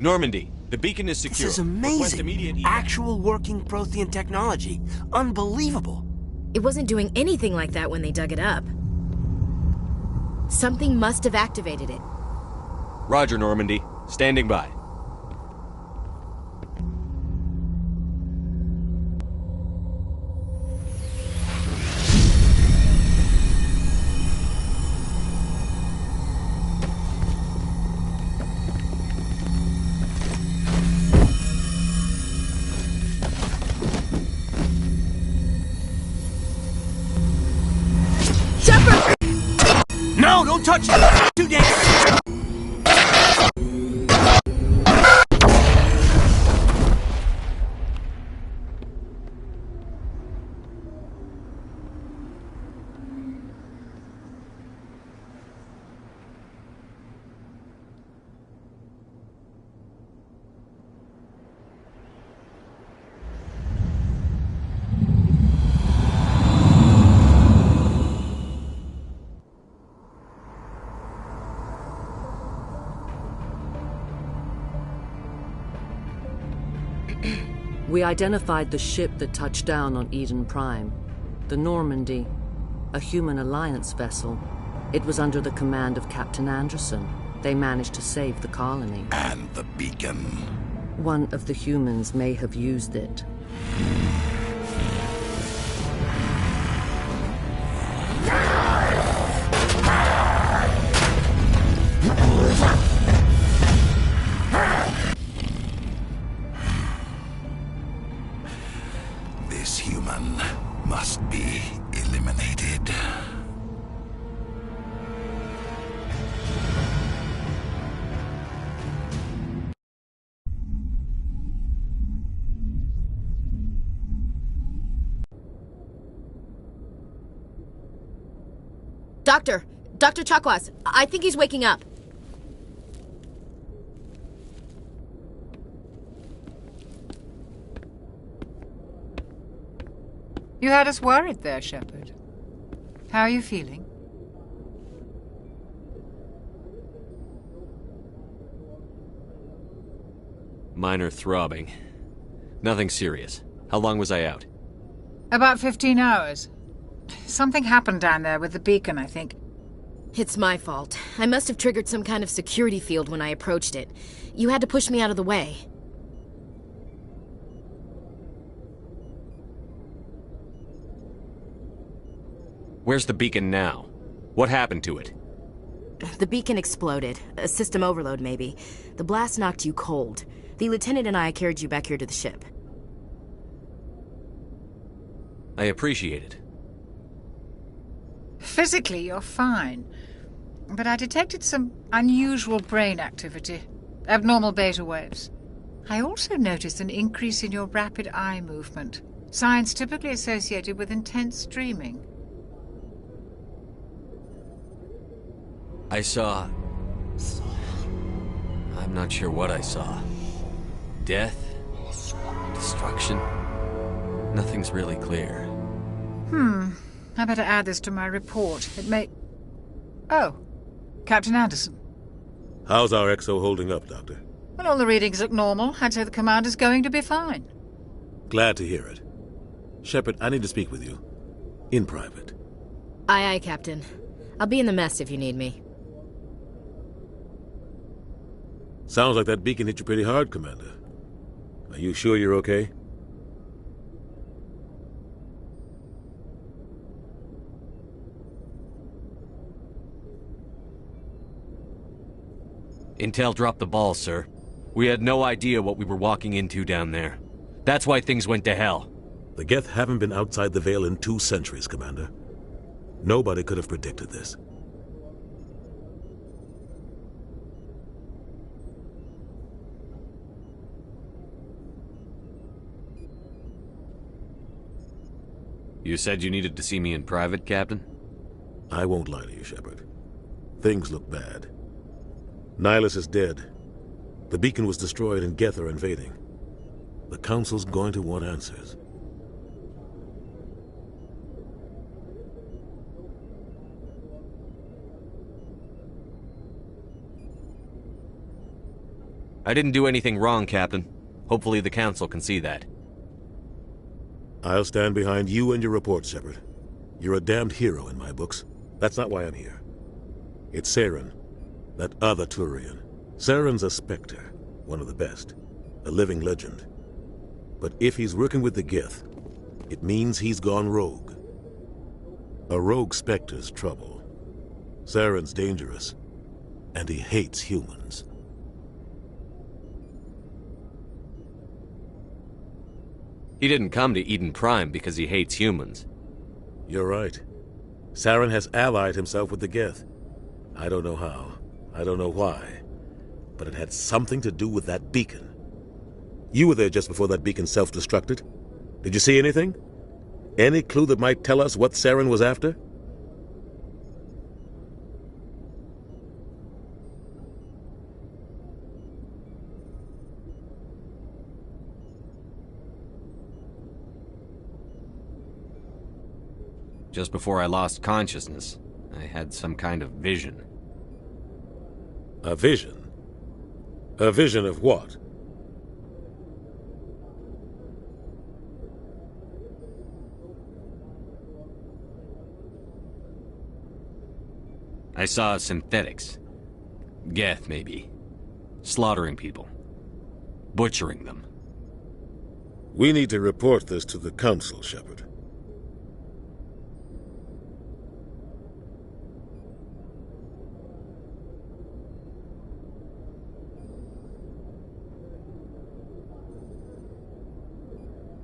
Normandy, the beacon is secure. This is Request amazing. immediate evac. Actual working Prothean technology. Unbelievable. It wasn't doing anything like that when they dug it up. Something must have activated it. Roger, Normandy. Standing by. No, don't touch it! Too dangerous! We identified the ship that touched down on Eden Prime. The Normandy, a human alliance vessel. It was under the command of Captain Anderson. They managed to save the colony. And the beacon. One of the humans may have used it. This human must be eliminated. Dr. Chakwas, I think he's waking up. You had us worried there, Shepard. How are you feeling? Minor throbbing. Nothing serious. How long was I out? About 15 hours. Something happened down there with the beacon, I think. It's my fault. I must have triggered some kind of security field when I approached it. You had to push me out of the way. Where's the beacon now? What happened to it? The beacon exploded. A system overload, maybe. The blast knocked you cold. The lieutenant and I carried you back here to the ship. I appreciate it. Physically, you're fine. But I detected some unusual brain activity. Abnormal beta waves. I also noticed an increase in your rapid eye movement. Signs typically associated with intense dreaming. I saw... I'm not sure what I saw. Death? Destruction? Nothing's really clear. I better add this to my report. It may... Oh, Captain Anderson. How's our XO holding up, Doctor? Well, all the readings look normal. I'd say the commander's going to be fine. Glad to hear it. Shepard, I need to speak with you. In private. Aye, Captain. I'll be in the mess if you need me. Sounds like that beacon hit you pretty hard, Commander. Are you sure you're okay? Intel dropped the ball, sir. We had no idea what we were walking into down there. That's why things went to hell. The Geth haven't been outside the Veil in 2 centuries, Commander. Nobody could have predicted this. You said you needed to see me in private, Captain? I won't lie to you, Shepard. Things look bad. Nihilus is dead. The beacon was destroyed and Geth are invading. The Council's going to want answers. I didn't do anything wrong, Captain. Hopefully the Council can see that. I'll stand behind you and your report, Shepard. You're a damned hero in my books. That's not why I'm here. It's Saren, that other Turian. Saren's a Spectre, one of the best, a living legend. But if he's working with the Geth, it means he's gone rogue. A rogue Spectre's trouble. Saren's dangerous, and he hates humans. He didn't come to Eden Prime because he hates humans. You're right. Saren has allied himself with the Geth. I don't know how. I don't know why. But it had something to do with that beacon. You were there just before that beacon self-destructed. Did you see anything? Any clue that might tell us what Saren was after? Just before I lost consciousness, I had some kind of vision. A vision? A vision of what? I saw synthetics. Geth, maybe. Slaughtering people. Butchering them. We need to report this to the Council, Shepard.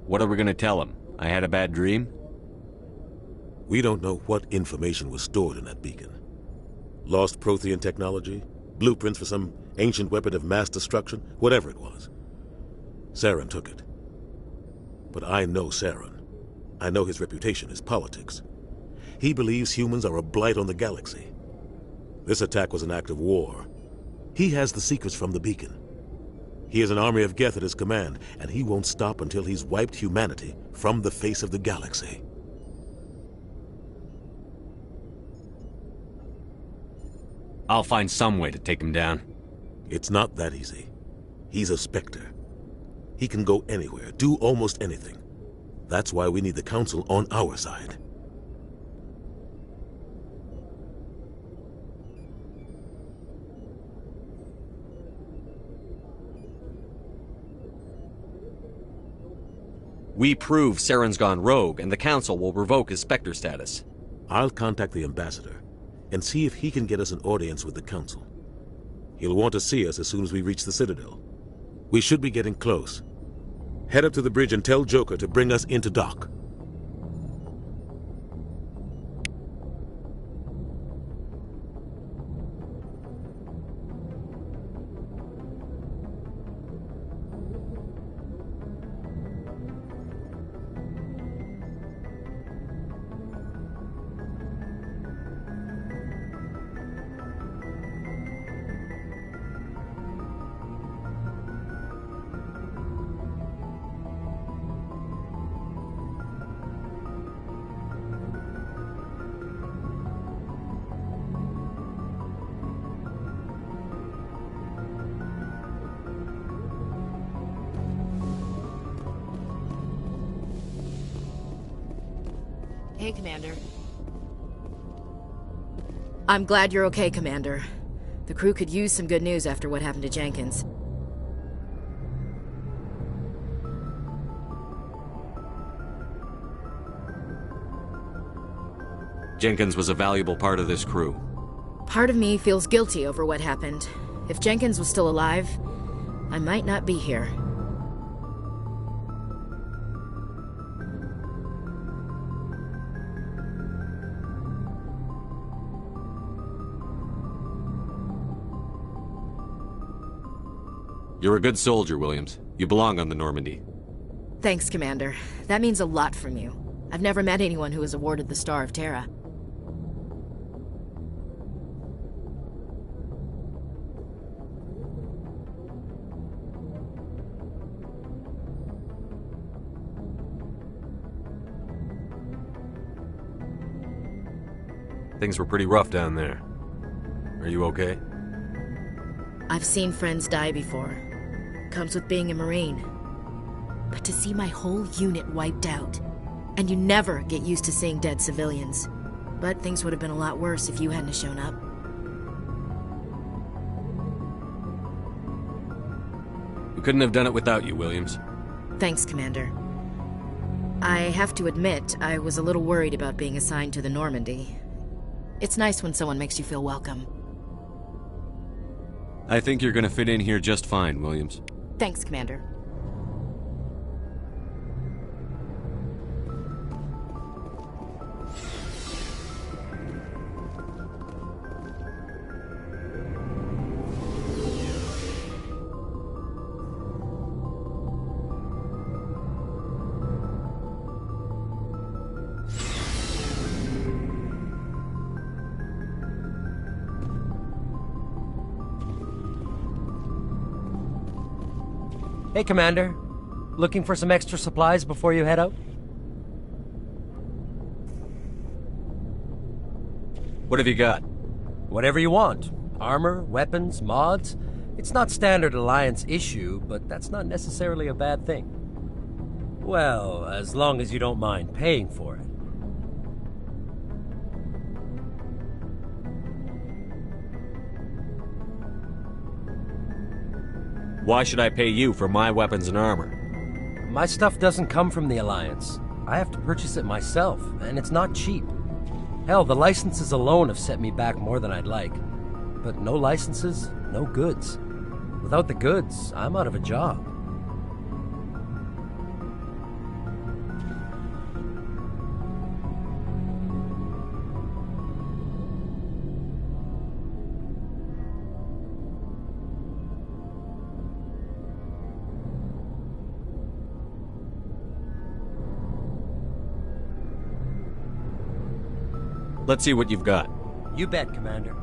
What are we gonna tell him? I had a bad dream? We don't know what information was stored in that beacon. Lost Prothean technology? Blueprints for some ancient weapon of mass destruction? Whatever it was. Saren took it. But I know Saren. I know his reputation is politics. He believes humans are a blight on the galaxy. This attack was an act of war. He has the secrets from the beacon. He has an army of Geth at his command, and he won't stop until he's wiped humanity from the face of the galaxy. I'll find some way to take him down. It's not that easy. He's a Spectre. He can go anywhere, do almost anything. That's why we need the Council on our side. We prove Saren's gone rogue, and the Council will revoke his Spectre status. I'll contact the Ambassador and see if he can get us an audience with the Council. He'll want to see us as soon as we reach the Citadel. We should be getting close. Head up to the bridge and tell Joker to bring us into dock. Hey, Commander. I'm glad you're okay, Commander. The crew could use some good news after what happened to Jenkins. Jenkins was a valuable part of this crew. Part of me feels guilty over what happened. If Jenkins was still alive, I might not be here. You're a good soldier, Williams. You belong on the Normandy. Thanks, Commander. That means a lot from you. I've never met anyone who was awarded the Star of Terra. Things were pretty rough down there. Are you okay? I've seen friends die before. Comes with being a Marine. But to see my whole unit wiped out, and you never get used to seeing dead civilians. But things would have been a lot worse if you hadn't shown up. We couldn't have done it without you, Williams. Thanks, Commander. I have to admit, I was a little worried about being assigned to the Normandy. It's nice when someone makes you feel welcome. I think you're gonna fit in here just fine, Williams. Thanks, Commander. Hey, Commander. Looking for some extra supplies before you head out? What have you got? Whatever you want. Armor, weapons, mods. It's not standard Alliance issue, but that's not necessarily a bad thing. Well, as long as you don't mind paying for it. Why should I pay you for my weapons and armor? My stuff doesn't come from the Alliance. I have to purchase it myself, and it's not cheap. Hell, the licenses alone have set me back more than I'd like. But no licenses, no goods. Without the goods, I'm out of a job. Let's see what you've got. You bet, Commander.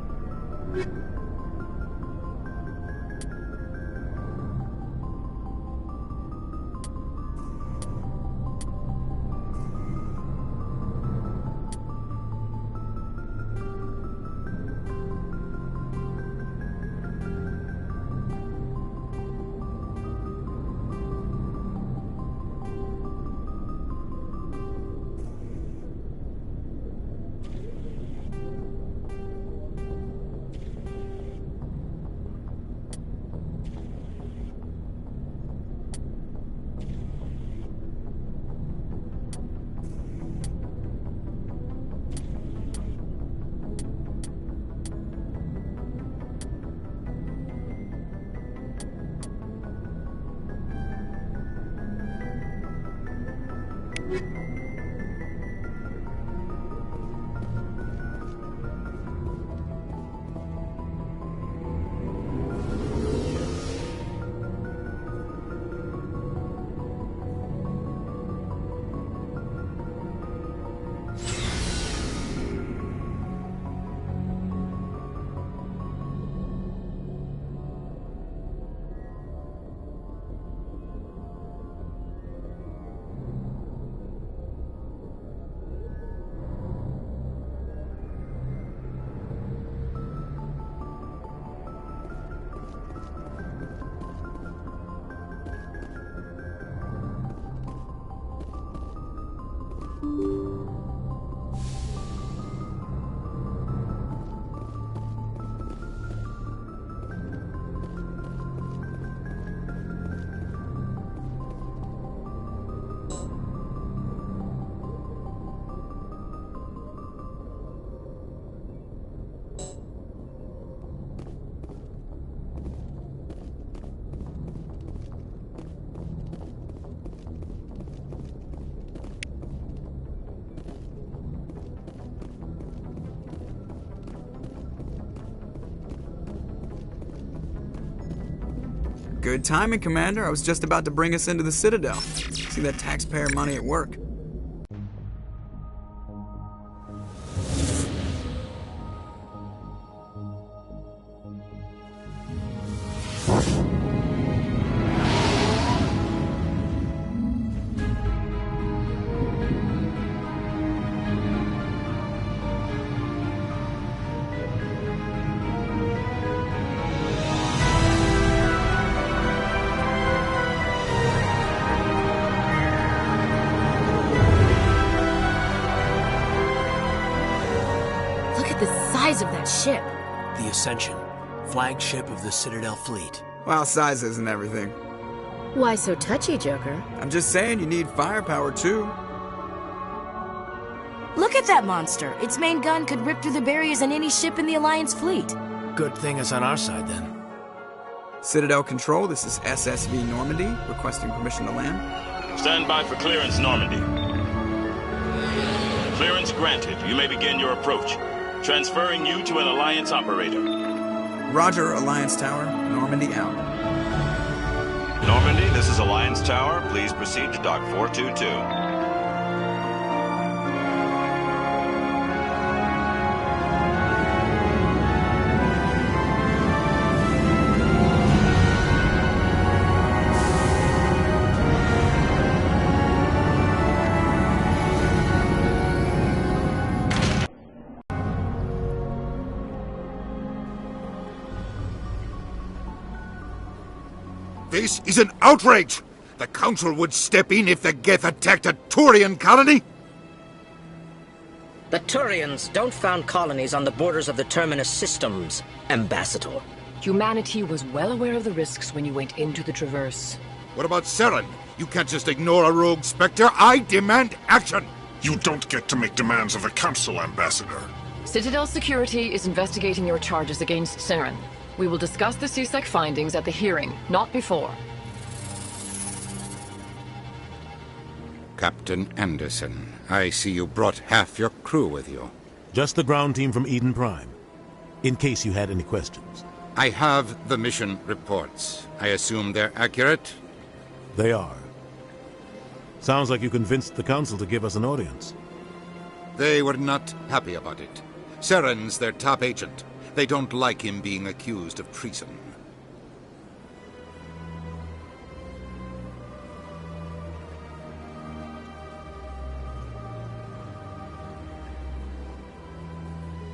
Good timing, Commander. I was just about to bring us into the Citadel. See that taxpayer money at work. size of that ship. The Ascension, flagship of the Citadel fleet. Well, size isn't everything. Why so touchy, Joker? I'm just saying you need firepower, too. Look at that monster. Its main gun could rip through the barriers in any ship in the Alliance fleet. Good thing it's on our side, then. Citadel Control, this is SSV Normandy, requesting permission to land. Stand by for clearance, Normandy. Clearance granted. You may begin your approach. Transferring you to an Alliance operator. Roger, Alliance Tower. Normandy out. Normandy, this is Alliance Tower. Please proceed to Dock 422. This is an outrage! The Council would step in if the Geth attacked a Turian colony? The Turians don't found colonies on the borders of the Terminus systems, Ambassador. Humanity was well aware of the risks when you went into the Traverse. What about Saren? You can't just ignore a rogue Spectre. I demand action! You don't get to make demands of the Council, Ambassador. Citadel Security is investigating your charges against Saren. We will discuss the CSEC findings at the hearing, not before. Captain Anderson, I see you brought half your crew with you. Just the ground team from Eden Prime, in case you had any questions. I have the mission reports. I assume they're accurate? They are. Sounds like you convinced the Council to give us an audience. They were not happy about it. Saren's their top agent. They don't like him being accused of treason.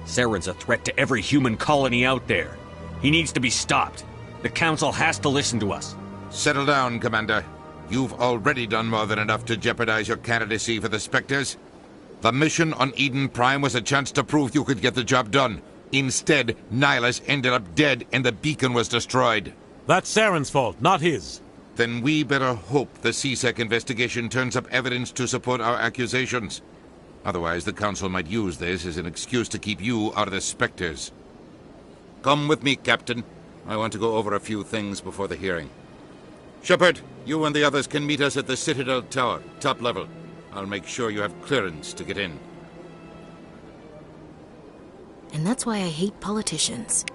Saren's a threat to every human colony out there. He needs to be stopped. The Council has to listen to us. Settle down, Commander. You've already done more than enough to jeopardize your candidacy for the Spectres. The mission on Eden Prime was a chance to prove you could get the job done. Instead, Nihilus ended up dead and the beacon was destroyed. That's Saren's fault, not his. Then we better hope the CSEC investigation turns up evidence to support our accusations. Otherwise, the Council might use this as an excuse to keep you out of the Spectres. Come with me, Captain. I want to go over a few things before the hearing. Shepard, you and the others can meet us at the Citadel Tower, top level. I'll make sure you have clearance to get in. And that's why I hate politicians.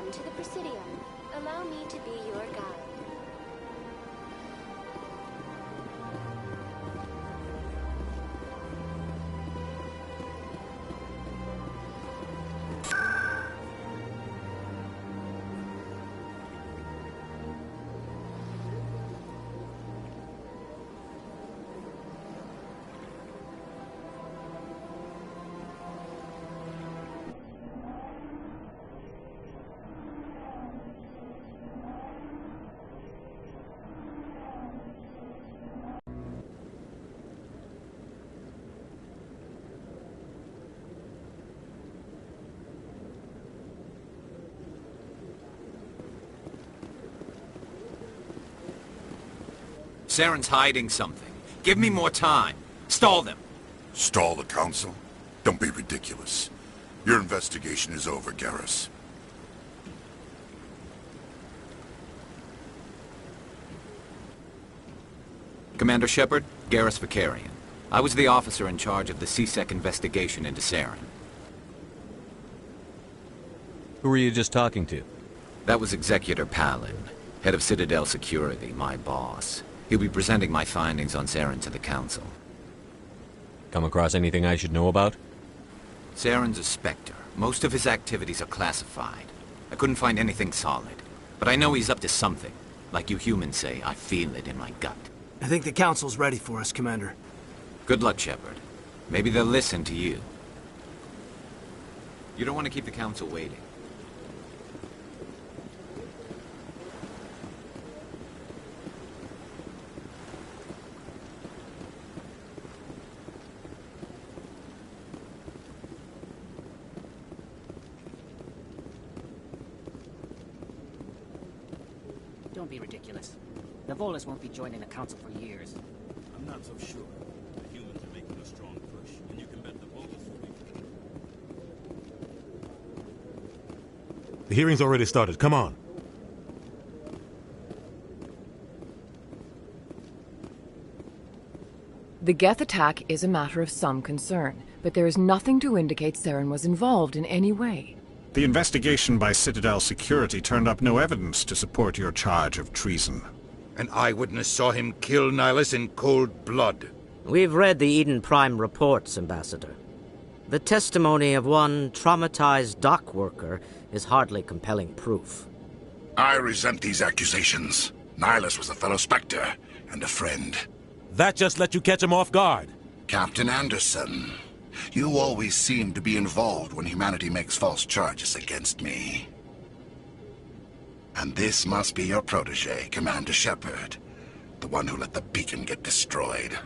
Welcome to the Presidium. Allow me to be your guide. Saren's hiding something. Give me more time. Stall them. Stall the Council? Don't be ridiculous. Your investigation is over, Garrus. Commander Shepard, Garrus Vakarian. I was the officer in charge of the C-Sec investigation into Saren. Who were you just talking to? That was Executor Palin, head of Citadel Security, my boss. He'll be presenting my findings on Saren to the Council. Come across anything I should know about? Saren's a Spectre. Most of his activities are classified. I couldn't find anything solid. But I know he's up to something. Like you humans say, I feel it in my gut. I think the Council's ready for us, Commander. Good luck, Shepard. Maybe they'll listen to you. You don't want to keep the Council waiting. Don't be ridiculous. The Volus won't be joining the Council for years. I'm not so sure. The humans are making a strong push, and you can bet the Volus will be... The hearing's already started. Come on. The Geth attack is a matter of some concern, but there is nothing to indicate Saren was involved in any way. The investigation by Citadel Security turned up no evidence to support your charge of treason. An eyewitness saw him kill Nihilus in cold blood. We've read the Eden Prime reports, Ambassador. The testimony of one traumatized dock worker is hardly compelling proof. I resent these accusations. Nihilus was a fellow Spectre and a friend. That just let you catch him off guard. Captain Anderson, you always seem to be involved when humanity makes false charges against me. And this must be your protege, Commander Shepard, the one who let the beacon get destroyed.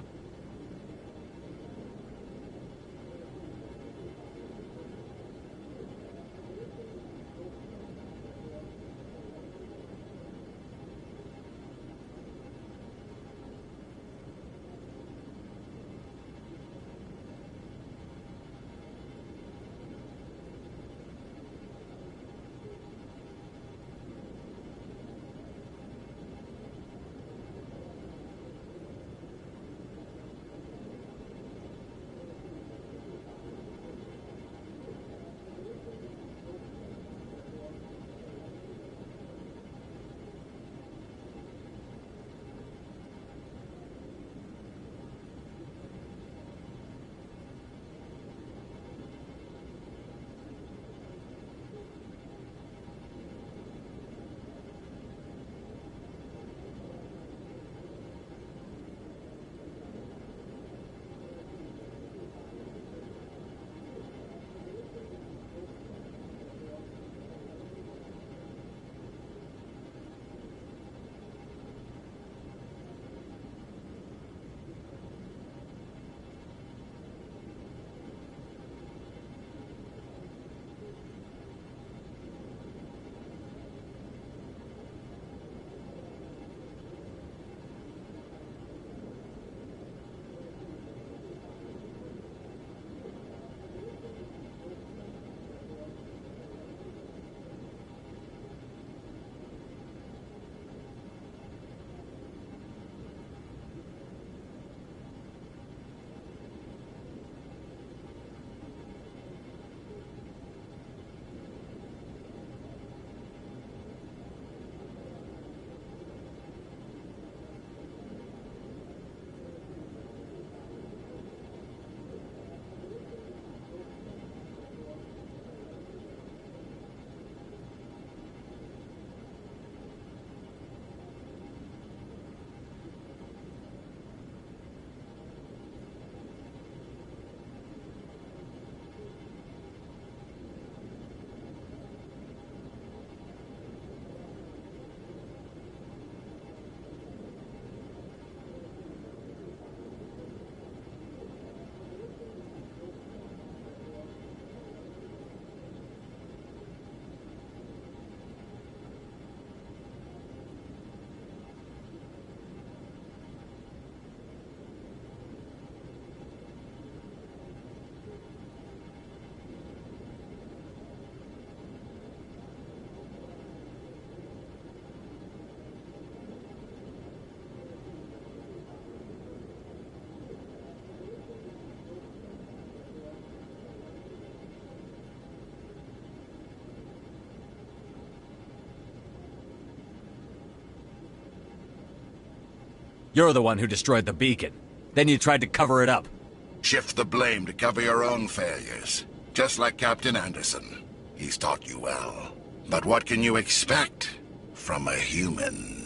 You're the one who destroyed the beacon. Then you tried to cover it up. Shift the blame to cover your own failures. Just like Captain Anderson. He's taught you well. But what can you expect from a human?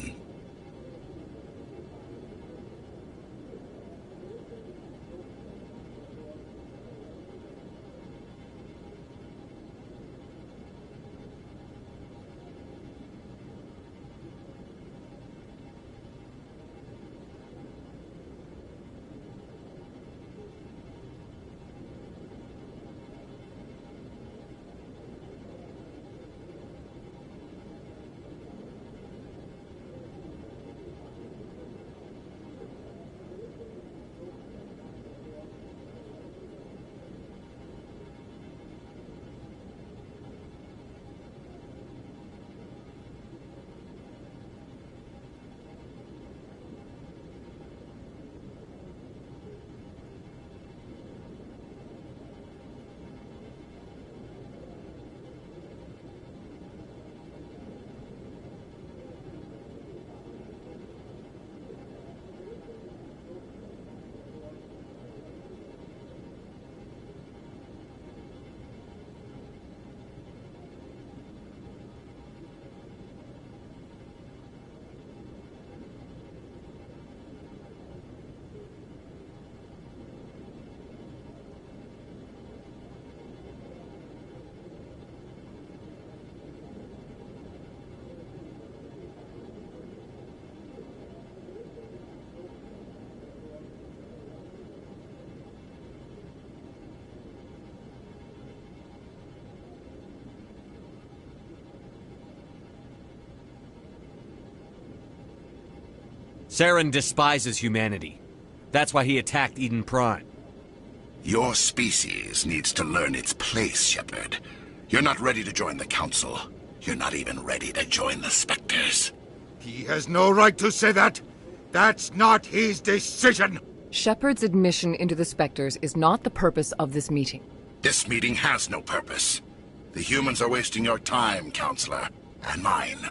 Saren despises humanity. That's why he attacked Eden Prime. Your species needs to learn its place, Shepard. You're not ready to join the Council. You're not even ready to join the Spectres. He has no right to say that. That's not his decision. Shepard's admission into the Spectres is not the purpose of this meeting. This meeting has no purpose. The humans are wasting your time, Counselor, and mine.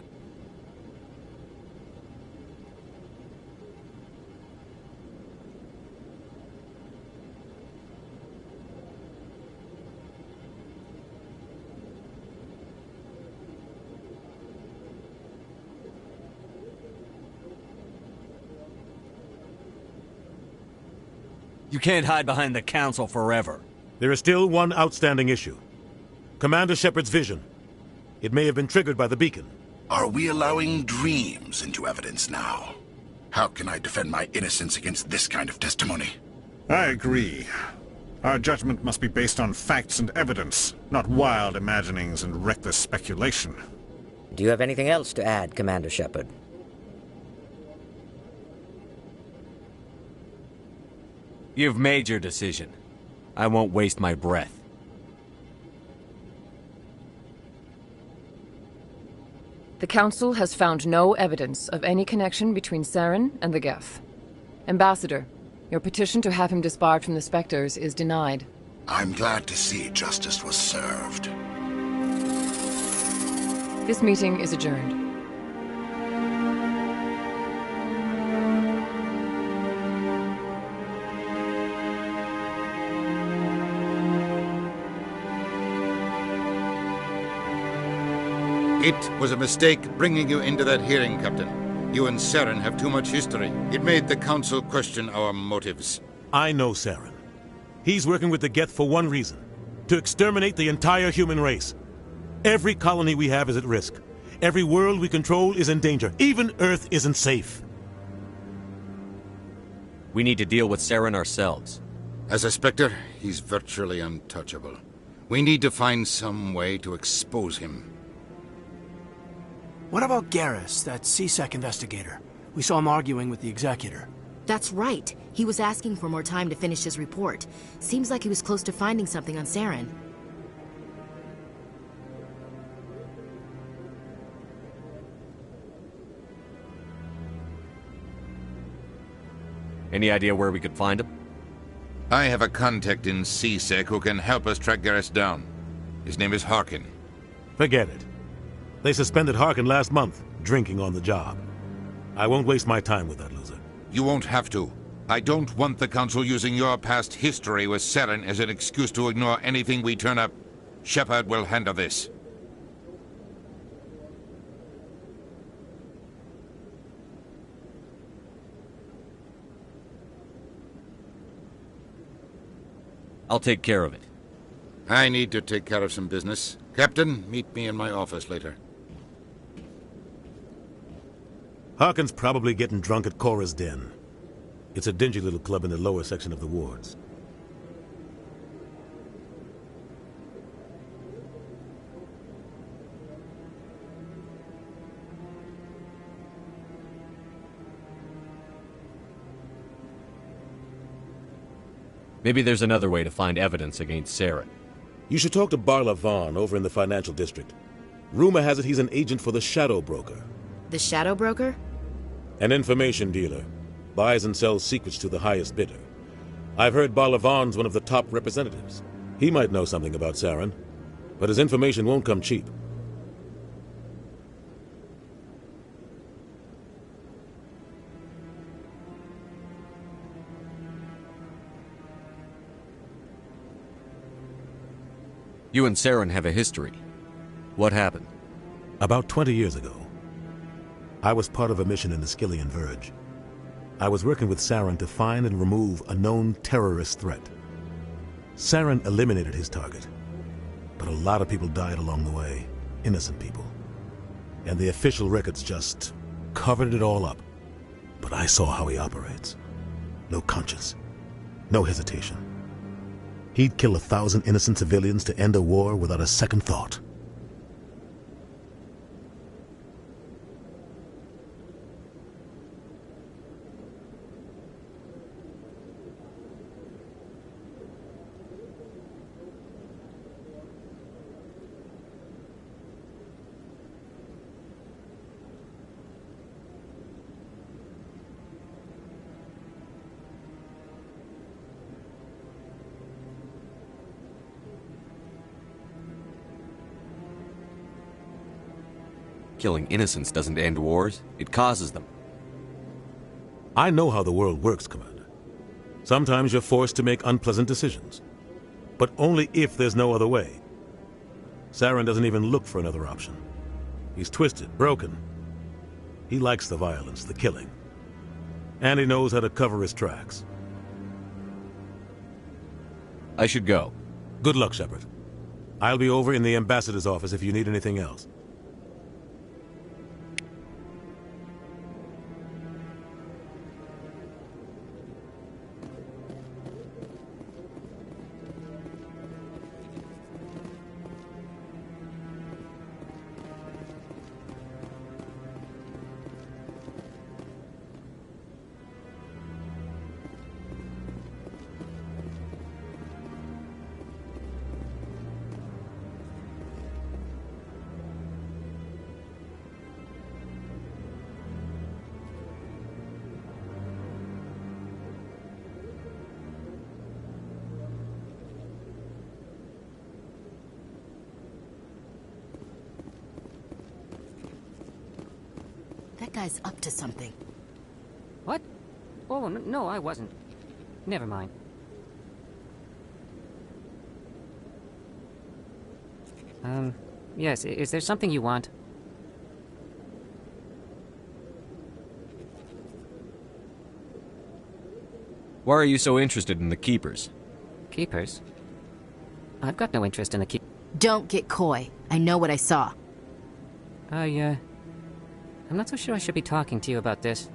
You can't hide behind the Council forever. There is still one outstanding issue. Commander Shepard's vision. It may have been triggered by the beacon. Are we allowing dreams into evidence now? How can I defend my innocence against this kind of testimony? I agree. Our judgment must be based on facts and evidence, not wild imaginings and reckless speculation. Do you have anything else to add, Commander Shepard? You've made your decision. I won't waste my breath. The Council has found no evidence of any connection between Saren and the Geth. Ambassador, your petition to have him disbarred from the Spectres is denied. I'm glad to see justice was served. This meeting is adjourned. It was a mistake bringing you into that hearing, Captain. You and Saren have too much history. It made the Council question our motives. I know Saren. He's working with the Geth for one reason. To exterminate the entire human race. Every colony we have is at risk. Every world we control is in danger. Even Earth isn't safe. We need to deal with Saren ourselves. As a Spectre, he's virtually untouchable. We need to find some way to expose him. What about Garrus, that CSEC investigator? We saw him arguing with the Executor. That's right. He was asking for more time to finish his report. Seems like he was close to finding something on Saren. Any idea where we could find him? I have a contact in CSEC who can help us track Garrus down. His name is Harkin. Forget it. They suspended Harkin last month, drinking on the job. I won't waste my time with that loser. You won't have to. I don't want the Council using your past history with Saren as an excuse to ignore anything we turn up. Shepard will handle this. I'll take care of it. I need to take care of some business. Captain, meet me in my office later. Harkin's probably getting drunk at Cora's Den. It's a dingy little club in the lower section of the wards. Maybe there's another way to find evidence against Saren. You should talk to Barla Vaughn over in the financial district. Rumor has it he's an agent for the Shadow Broker. The Shadow Broker? An information dealer. Buys and sells secrets to the highest bidder. I've heard Barla Vaughn's one of the top representatives. He might know something about Saren, but his information won't come cheap. You and Saren have a history. What happened? About 20 years ago, I was part of a mission in the Skillian Verge. I was working with Saren to find and remove a known terrorist threat. Saren eliminated his target, but a lot of people died along the way, innocent people. And the official records just covered it all up. But I saw how he operates. No conscience, no hesitation. He'd kill 1,000 innocent civilians to end a war without a second thought. Killing innocents doesn't end wars, it causes them. I know how the world works, Commander. Sometimes you're forced to make unpleasant decisions. But only if there's no other way. Saren doesn't even look for another option. He's twisted, broken. He likes the violence, the killing. And he knows how to cover his tracks. I should go. Good luck, Shepard. I'll be over in the ambassador's office if you need anything else. That guy's up to something. What? Oh, no, I wasn't. Never mind. Yes, is there something you want? Why are you so interested in the Keepers? Keepers? I've got no interest in the Don't get coy. I know what I saw. I'm not so sure I should be talking to you about this.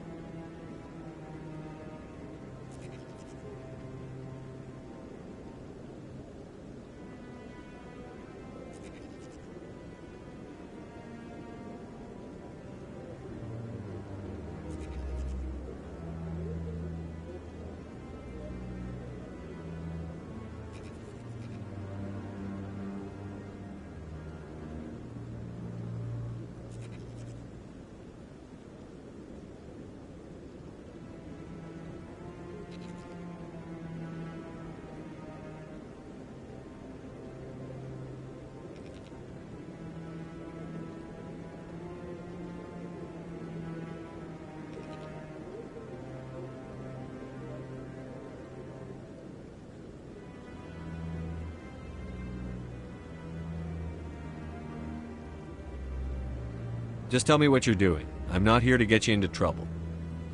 Just tell me what you're doing. I'm not here to get you into trouble.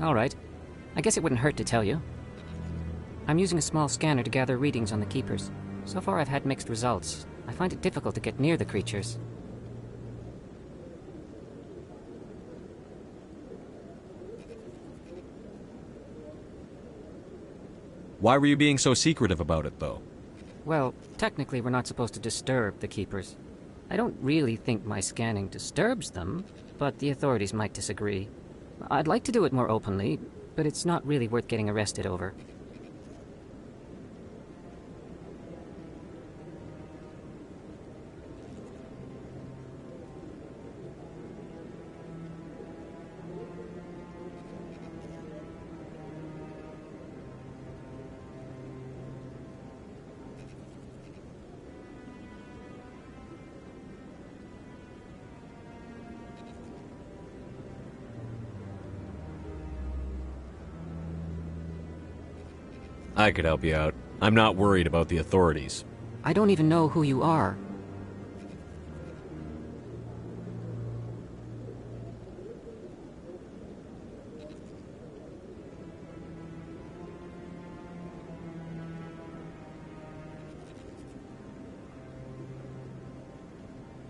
All right. I guess it wouldn't hurt to tell you. I'm using a small scanner to gather readings on the Keepers. So far I've had mixed results. I find it difficult to get near the creatures. Why were you being so secretive about it, though? Well, technically we're not supposed to disturb the Keepers. I don't really think my scanning disturbs them, but the authorities might disagree. I'd like to do it more openly, but it's not really worth getting arrested over. I could help you out. I'm not worried about the authorities. I don't even know who you are.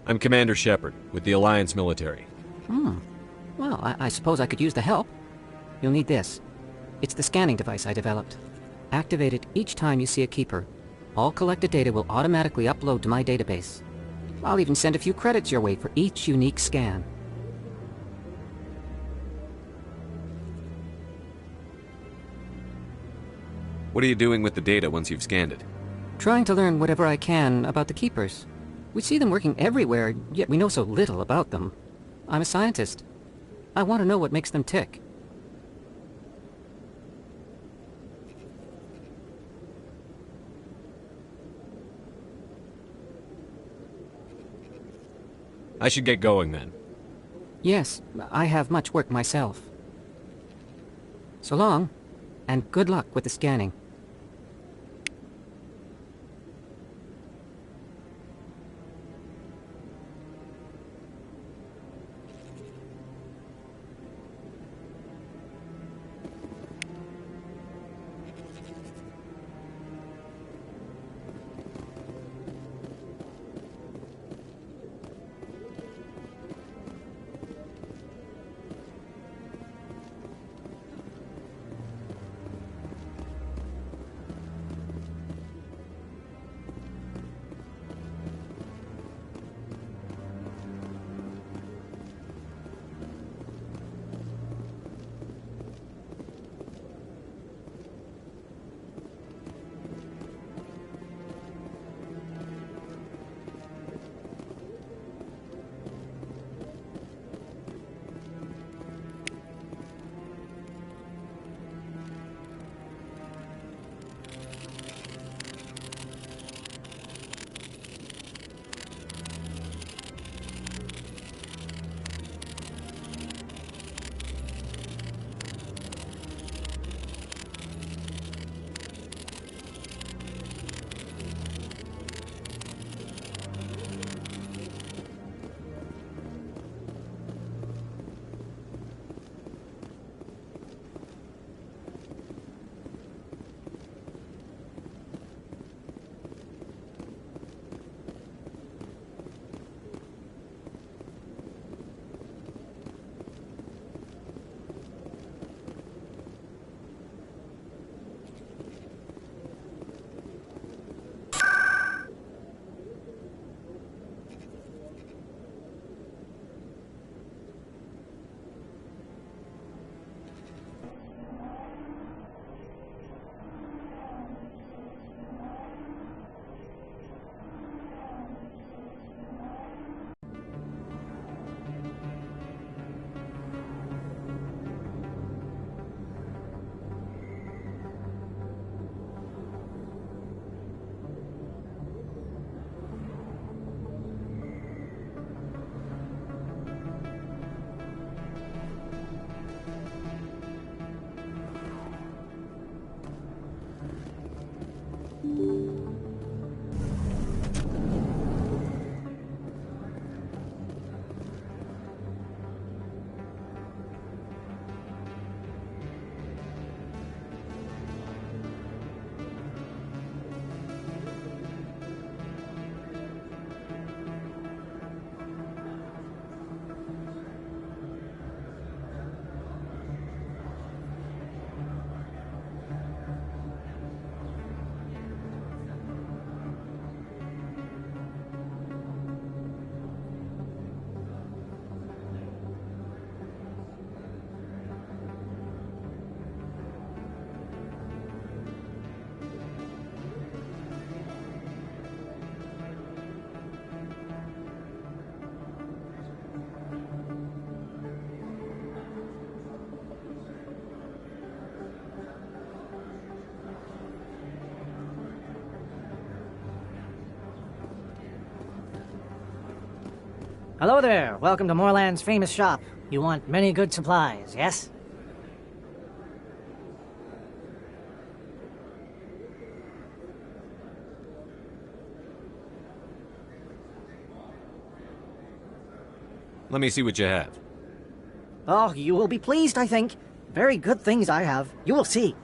I'm Commander Shepard, with the Alliance military. Well, I suppose I could use the help. You'll need this. It's the scanning device I developed. Activate it each time you see a Keeper. All collected data will automatically upload to my database. I'll even send a few credits your way for each unique scan. What are you doing with the data once you've scanned it? Trying to learn whatever I can about the Keepers. We see them working everywhere, yet we know so little about them. I'm a scientist. I want to know what makes them tick. I should get going then. Yes, I have much work myself. So long, and good luck with the scanning. Hello there. Welcome to Moorland's famous shop. You want many good supplies, yes? Let me see what you have. Oh, you will be pleased, I think. Very good things I have. You will see.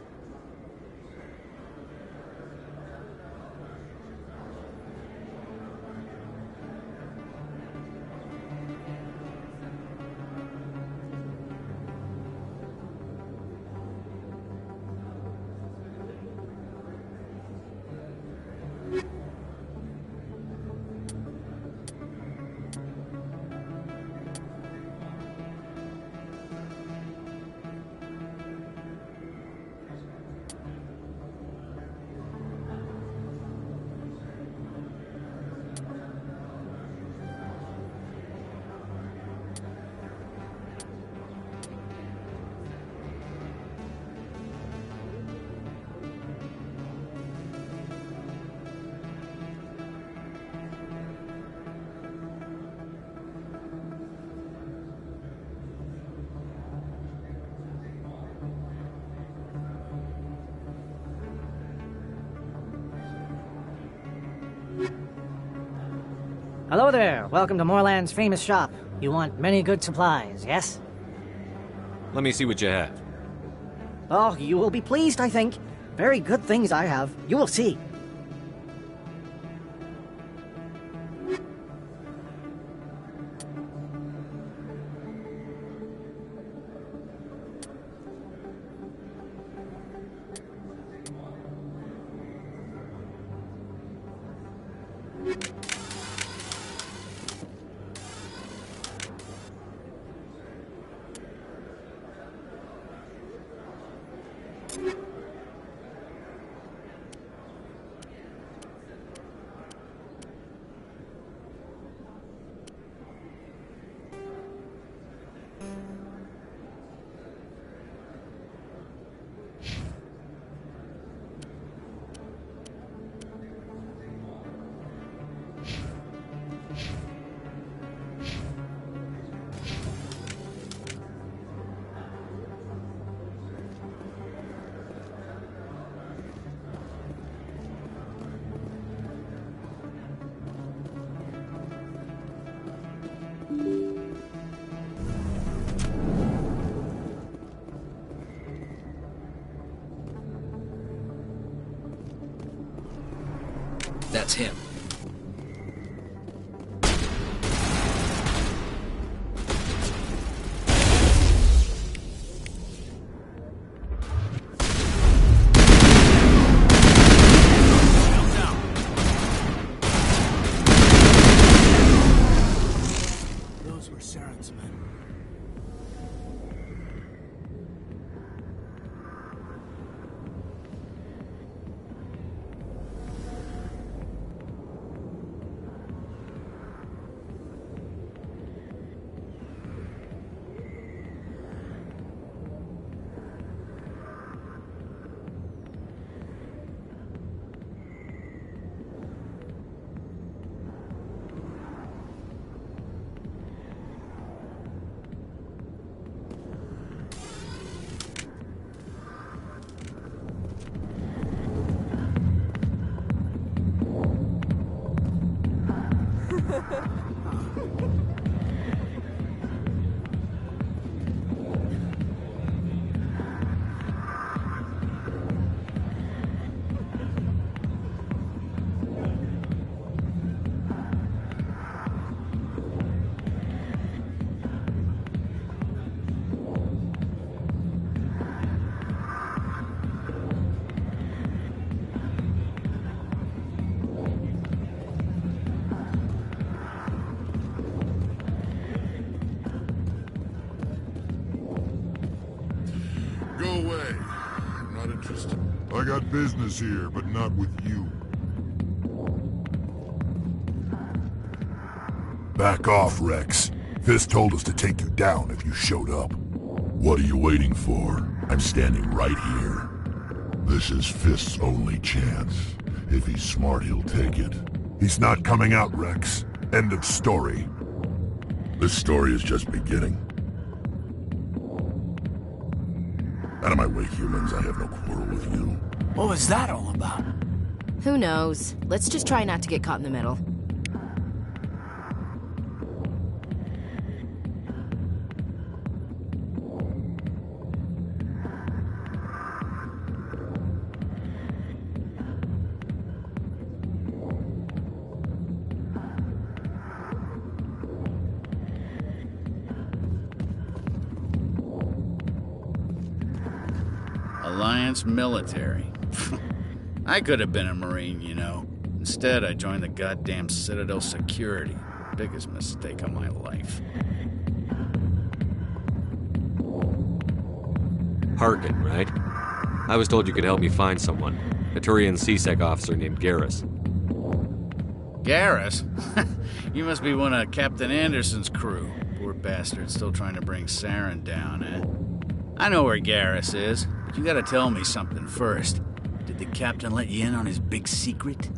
Hello there. Welcome to Moorland's famous shop. You want many good supplies, yes? Let me see what you have. Oh, you will be pleased, I think. Very good things I have. You will see. That's him. Those were Saren's men. Go away. I'm not interested. I got business here, but not with you. Back off, Rex. Fist told us to take you down if you showed up. What are you waiting for? I'm standing right here. This is Fist's only chance. If he's smart, he'll take it. He's not coming out, Rex. End of story. This story is just beginning. Out of my way, humans. I have no quarrel with you. What was that all about? Who knows? Let's just try not to get caught in the middle. Alliance military. I could have been a Marine, you know. Instead, I joined the goddamn Citadel Security. Biggest mistake of my life. Harkin, right? I was told you could help me find someone. A Turian CSEC officer named Garrus. Garrus? You must be one of Captain Anderson's crew. Poor bastard still trying to bring Saren down, eh? I know where Garrus is, but you gotta tell me something first. Did the captain let you in on his big secret?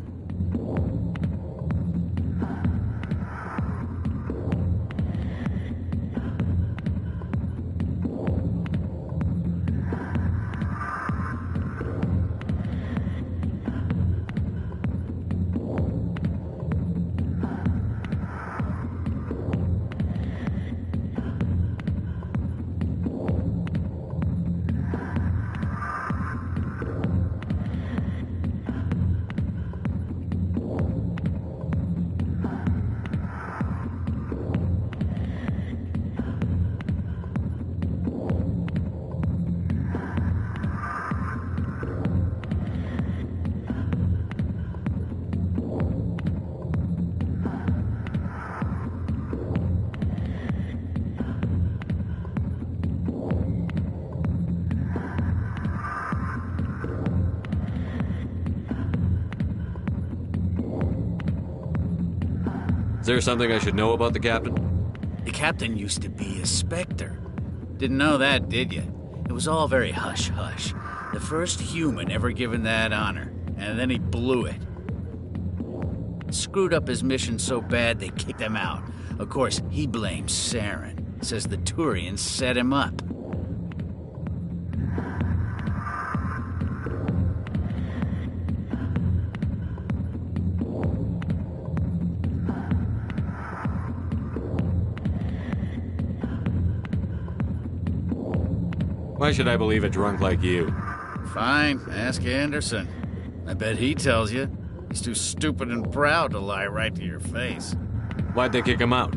Is there something I should know about the captain? The captain used to be a Spectre. Didn't know that, did you? It was all very hush-hush. The first human ever given that honor, and then he blew it. Screwed up his mission so bad they kicked him out. Of course, he blames Saren. Says the Turians set him up. Why should I believe a drunk like you? Fine, ask Anderson. I bet he tells you. He's too stupid and proud to lie right to your face. Why'd they kick him out?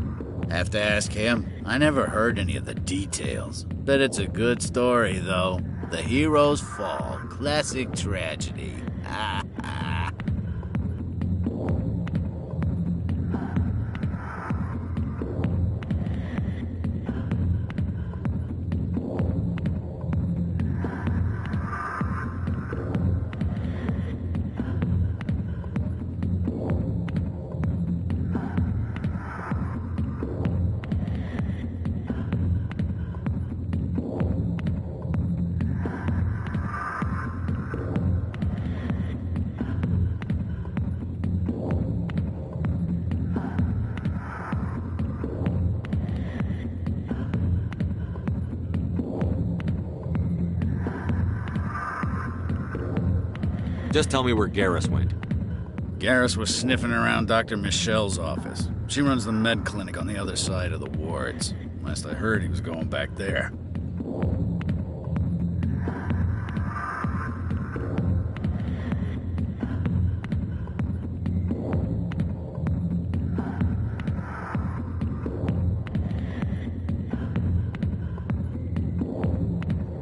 Have to ask him. I never heard any of the details. Bet it's a good story, though. The hero's fall. Classic tragedy. Just tell me where Garrus went. Garrus was sniffing around Dr. Michelle's office. She runs the med clinic on the other side of the wards. Last I heard, he was going back there.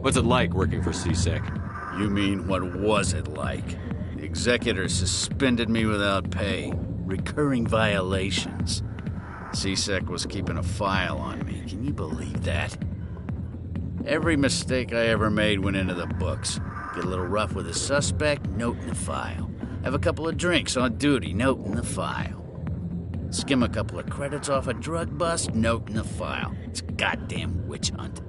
What's it like working for CSEC? You mean, what was it like? The executor suspended me without pay. Recurring violations. CSEC was keeping a file on me. Can you believe that? Every mistake I ever made went into the books. Get a little rough with a suspect, note in the file. Have a couple of drinks on duty, note in the file. Skim a couple of credits off a drug bust, note in the file. It's a goddamn witch hunt.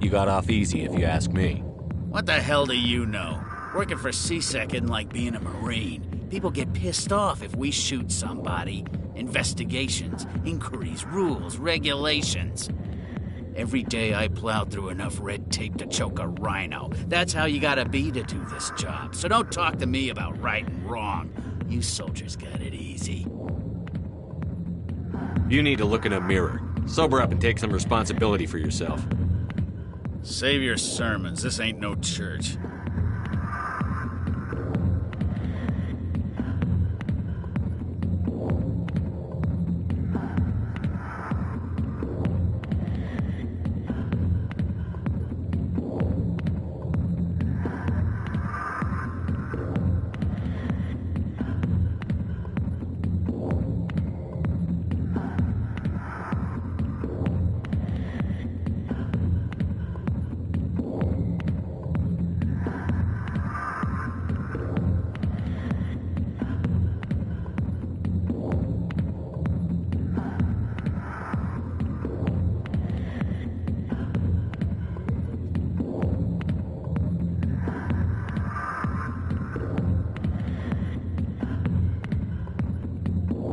you got off easy, if you ask me. What the hell do you know? Working for CSEC isn't like being a Marine. People get pissed off if we shoot somebody. Investigations, inquiries, rules, regulations. Every day I plow through enough red tape to choke a rhino. That's how you gotta be to do this job. So don't talk to me about right and wrong. You soldiers got it easy. You need to look in a mirror. Sober up and take some responsibility for yourself. Save your sermons. This ain't no church.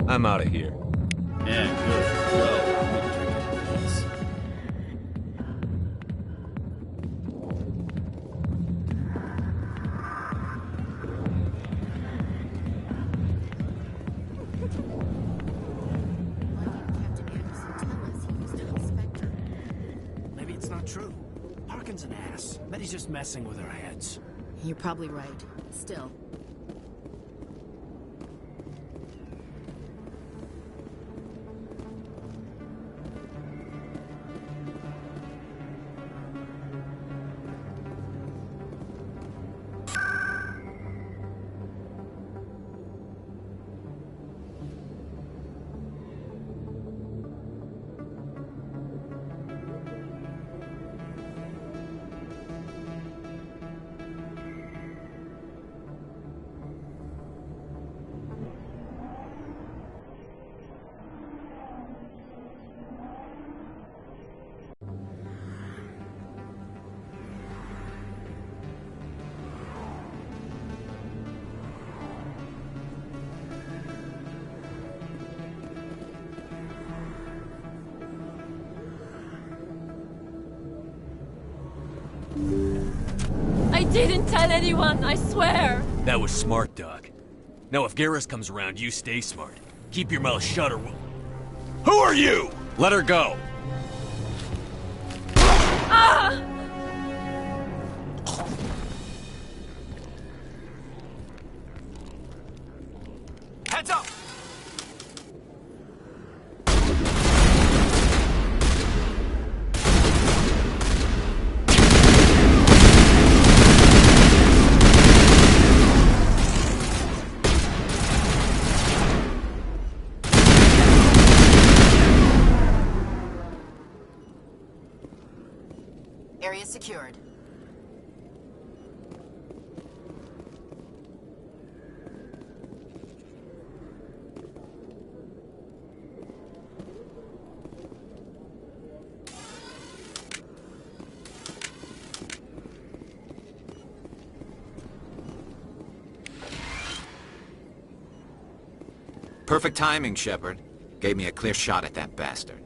I'm out of here. Yeah, good. Go. I'm gonna drink a piece. Maybe it's not true. Harkin's an ass. Bet he's just messing with our heads. You're probably right. Still. I didn't tell anyone, I swear! That was smart, Doc. Now if Garrus comes around, you stay smart. Keep your mouth shut or we'll... Who are you? Let her go. Ah! Heads up! Area secured. Perfect timing, Shepard. Gave me a clear shot at that bastard.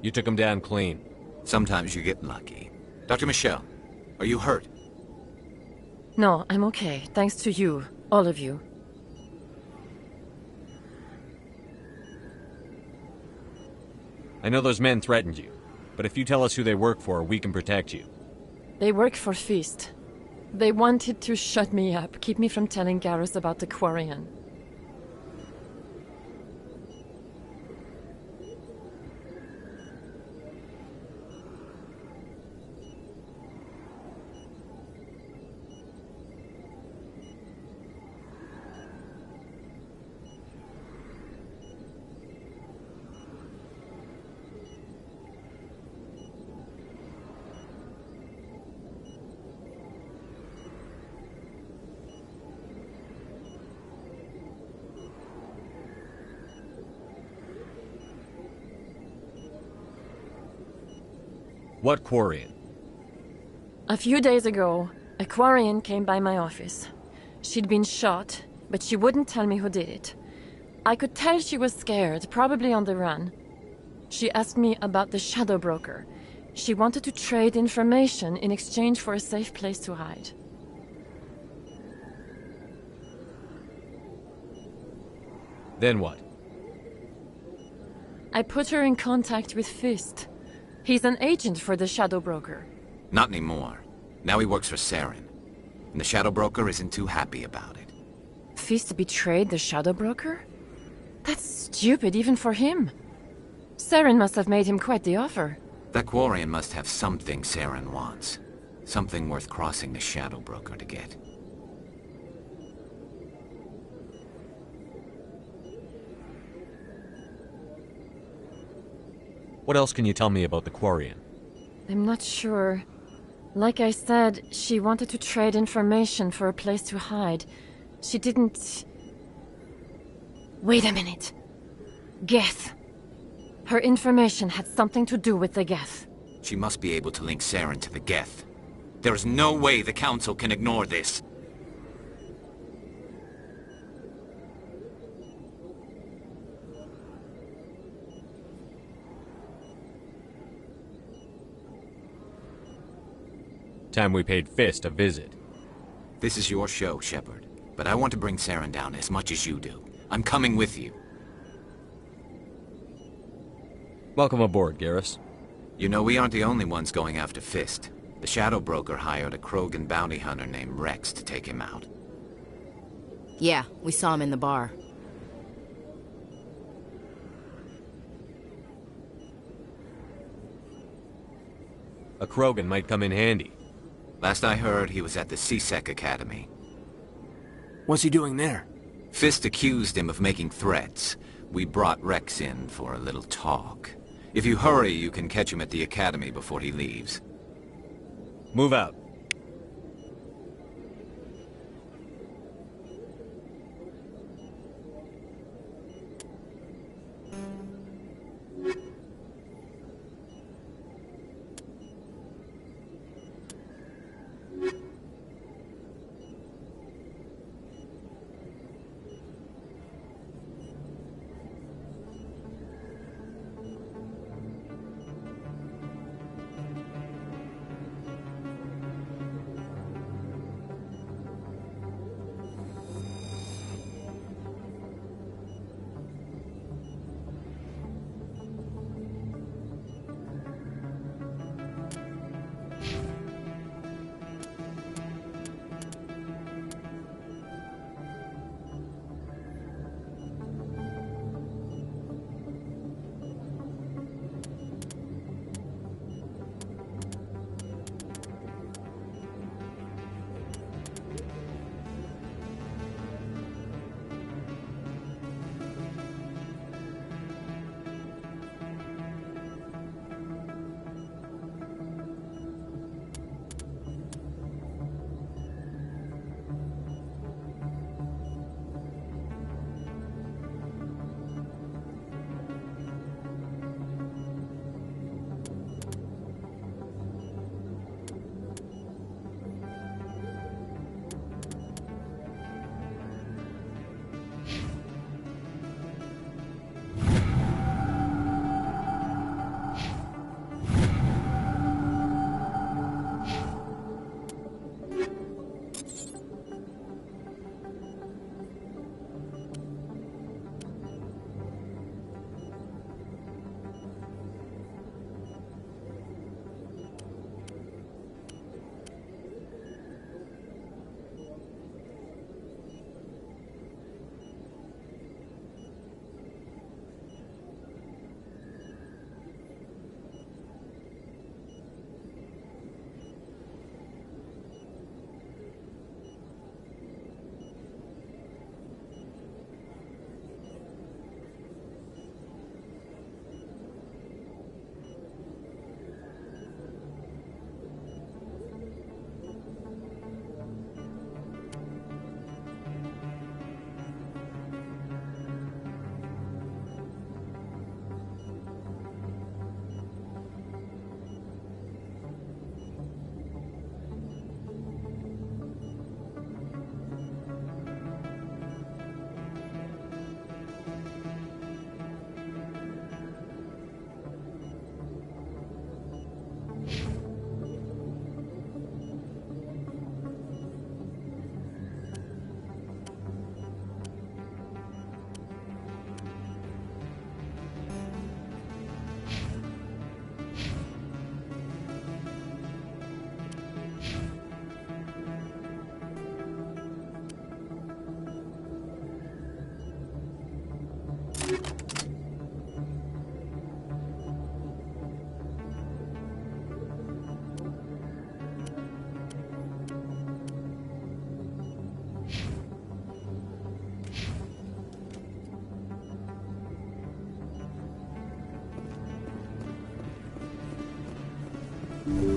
You took him down clean. Sometimes you get lucky. Dr. Michelle, are you hurt? No, I'm okay. Thanks to you. All of you. I know those men threatened you, but if you tell us who they work for, we can protect you. They work for Feast. They wanted to shut me up, keep me from telling Garrus about the Quarian. What Quarian? A few days ago, a Quarian came by my office. She'd been shot, but she wouldn't tell me who did it. I could tell she was scared, probably on the run. She asked me about the Shadow Broker. She wanted to trade information in exchange for a safe place to hide. Then what? I put her in contact with Fist. He's an agent for the Shadow Broker. Not anymore. Now he works for Saren. And the Shadow Broker isn't too happy about it. Fist betrayed the Shadow Broker? That's stupid, even for him. Saren must have made him quite the offer. That Quarian must have something Saren wants. Something worth crossing the Shadow Broker to get. What else can you tell me about the Quarian? I'm not sure. Like I said, she wanted to trade information for a place to hide. She didn't... Wait a minute. Geth. Her information had something to do with the Geth. She must be able to link Saren to the Geth. There is no way the Council can ignore this. Time we paid Fist a visit. This is your show, Shepard. But I want to bring Saren down as much as you do. I'm coming with you. Welcome aboard, Garrus. You know, we aren't the only ones going after Fist. The Shadow Broker hired a Krogan bounty hunter named Rex to take him out. Yeah, we saw him in the bar. A Krogan might come in handy. Last I heard, he was at the C-Sec Academy. What's he doing there? Fist accused him of making threats. We brought Rex in for a little talk. If you hurry, you can catch him at the Academy before he leaves. Move out. Thank you.